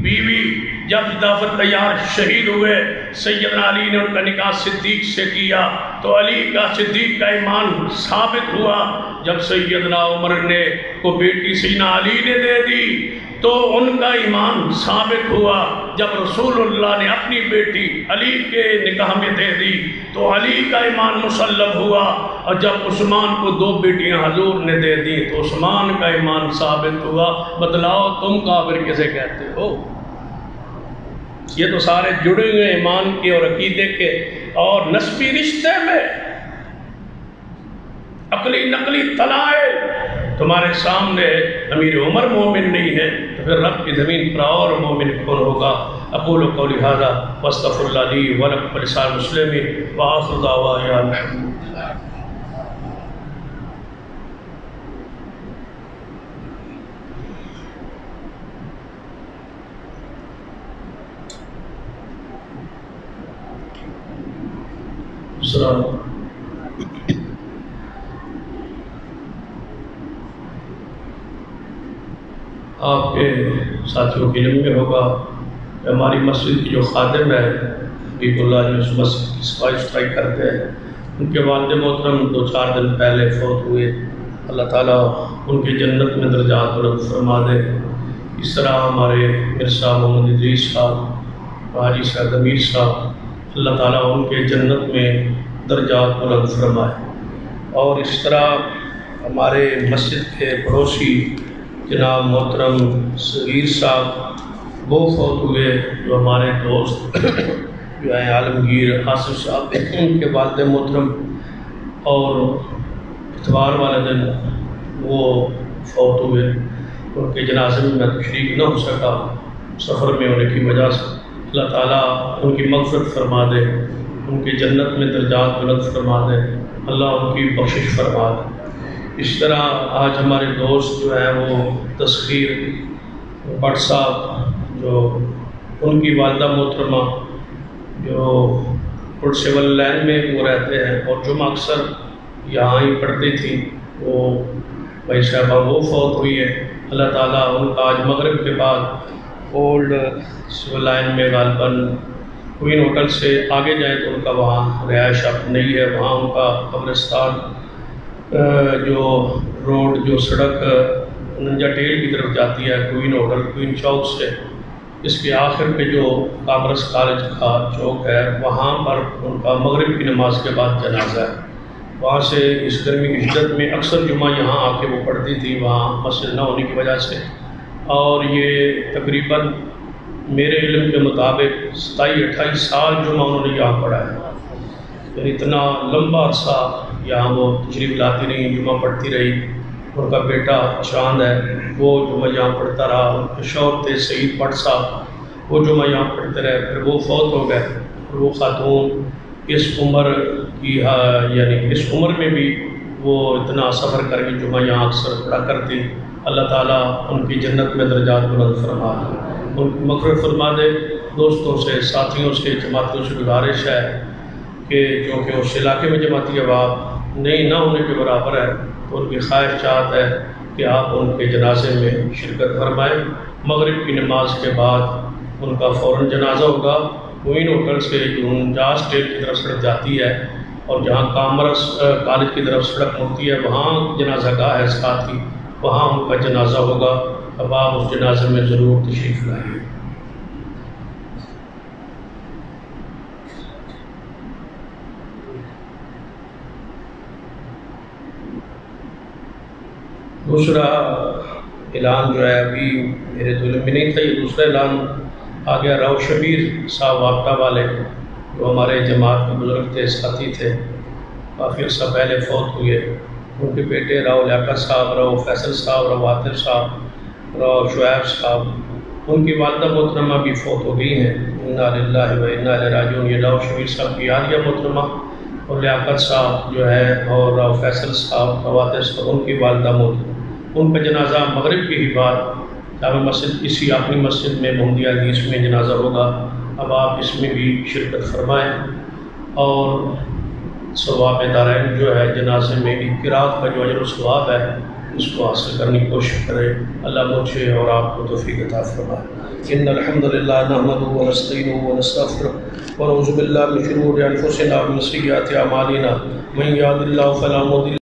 بیوی، جب جعفر طیار شہید ہوئے سیدنا علی نے ان کا نکاح صدیق سے کیا تو علی کا صدیق کا ایمان ثابت ہوا، جب سیدنا عمر نے کو بیٹی سیدنا علی نے دے دی تو ان کا ایمان ثابت ہوا، جب رسول اللہ نے اپنی بیٹی علی کے نکاح میں دے دی تو علی کا ایمان مسلم ہوا، اور جب عثمان کو 2 بیٹیاں حضور نے دے دی تو عثمان کا ایمان ثابت ہوا۔ بتلاؤ تم کافر کسے کہتے ہو؟ یہ تو سارے جڑے ہوئے ایمان کے اور عقیدے کے اور نسبی رشتے میں عقلی نقلی دلائل تمہارے سامنے۔ امیر عمر مومن نہیں ہے تو پھر رب کی زمین پر اور مومن کون ہوگا؟ اقول قولی ھذا واستغفر اللہ لی ولکم ولسائر المسلمین وآخر دعوانا الحمد للہ۔ آپ کے ساتھیوں کے علم میں ہوگا ہماری مسجد کی جو خادم ہے حبیب اللہ جو اس مسجد کی صفائی ستھرائی کرتے ہیں، ان کے والد محترم 2-4 دن پہلے فوت ہوئے، اللہ تعالیٰ ان کے جنت میں درجات بلند فرما دے۔ اس طرح ہمارے مرزا محمد ادریس صاحب، حاجی سعد امیر صاحب، اللہ تعالیٰ ان کے جنت میں درجات بلند فرمائے۔ اور اس طرح ہمارے مسجد کے پڑوسی جناب محترم صغیر صاحب وہ فوت ہوئے جو ہمارے دوست جو ہیں عالمگیر آصف صاحب، ان کے والد محترم، اور اتوار والے دن وہ فوت ہوئے۔ ان کے جنازے میں میں تشریف نہ ہو سکا سفر میں ہونے کی وجہ سے۔ اللہ تعالیٰ ان کی مغفرت فرما دے، ان کی جنت میں درجات بلند فرما دے، اللہ ان کی بخشش فرما دے۔ اس طرح آج ہمارے دوست جو ہیں وہ تسخیر بٹ صاحب، جو ان کی والدہ محترمہ جو پٹ سول لائن میں وہ رہتے ہیں اور جمعہ اکثر یہاں ہی پڑھتی تھی، وہ بھائی صاحبہ وہ فوت ہوئی ہے۔ اللہ تعالیٰ ان کا آج مغرب کے بعد اولڈ سول لائن میں غالباً کوئن ہوٹل سے آگے جائیں تو ان کا وہاں رہائش اب نہیں ہے، وہاں ان کا قبرستان جو روڈ جو سڑک ننجا ٹیل کی طرف جاتی ہے کوئن ہوٹل کوئن چوک سے، اس کے آخر پہ جو کامرس کالج کا چوک ہے وہاں پر ان کا مغرب کی نماز کے بعد جنازہ ہے۔ وہاں سے اس گرمی کی شدت میں اکثر جمعہ یہاں آ کے وہ پڑھتی تھی، وہاں مسجد نہ ہونے کی وجہ سے، اور یہ تقریباً میرے علم کے مطابق 27-28 سال جمعہ انہوں نے یہاں پڑھا ہے، یعنی اتنا لمبا عرصہ یہاں وہ تشریف لاتی رہی، جمعہ پڑھتی رہی۔ ان کا بیٹا چاند ہے وہ جمعہ یہاں پڑھتا رہا، ان کے شوہر تھے سعید بٹ صاحب، وہ جمعہ یہاں پڑھتے رہے، پھر وہ فوت ہو گئے۔ اور وہ خاتون اس عمر کی یعنی اس عمر میں بھی وہ اتنا سفر کر کے جمعہ یہاں اکثر پڑھا کرتی۔ اللہ تعالیٰ ان کی جنت میں درجات بلند فرما دے، ان کی مغفرت فرما دے۔ دوستوں سے، ساتھیوں سے، جماعتوں سے گزارش ہے کہ جو کہ اس علاقے میں جماعتی احباب نہیں نہ ہونے کے برابر ہے، تو ان کی خواہش چاہت ہے کہ آپ ان کے جنازے میں شرکت فرمائیں۔ مغرب کی نماز کے بعد ان کا فوراً جنازہ ہوگا۔ کوئن ہوٹل سے جو جاز ٹیل کی طرف سڑک جاتی ہے اور جہاں کامرس کالج کی طرف سڑک ہوتی ہے وہاں جنازہ گاہ ہے ساتھ ہی، وہاں ان کا جنازہ ہوگا۔ اب آپ اس جنازے میں ضرور تشریف لائیے۔ دوسرا اعلان جو ہے ابھی میرے ذہن میں نہیں تھا، یہ دوسرا اعلان آ گیا۔ راؤ شبیر صاحب واقعہ والے جو ہمارے جماعت کے بزرگ تھے، ساتھی تھے، کافی عرصہ پہلے فوت ہوئے۔ ان کے بیٹے راؤ لیاقت صاحب، راؤ فیصل صاحب، راؤ عاطف صاحب، راؤ شعیب صاحب، ان کی والدہ محترمہ بھی فوت ہو گئی ہیں۔ انا للہ و انا الیہ راجعون۔ یہ راؤ شبیر صاحب کی عالیہ محترمہ اور لیاقت صاحب جو ہے اور راؤ فیصل صاحب، راؤ عاطف صاحب، ان کی والدہ محترمہ، ان کا جنازہ مغرب کی ہی بعد جامع مسجد اسی اپنی مسجد میں محمدیہ حدیث میں جنازہ ہوگا۔ اب آپ اس میں بھی شرکت فرمائیں اور ثواب دارین جو ہے جنازے میں قرات کا جو اجر و ثواب ہے اس کو حاصل کرنے کی کوشش کریں۔ اللہ مجھے اور آپ کو توفیق عطا فرمائے۔ ان الحمد للہ نحمدہ ونستعینہ ونستغفرہ ونعوذ باللہ من شرور انفسنا ومن سیئات اعمالنا من یہد اللہ فلا مضل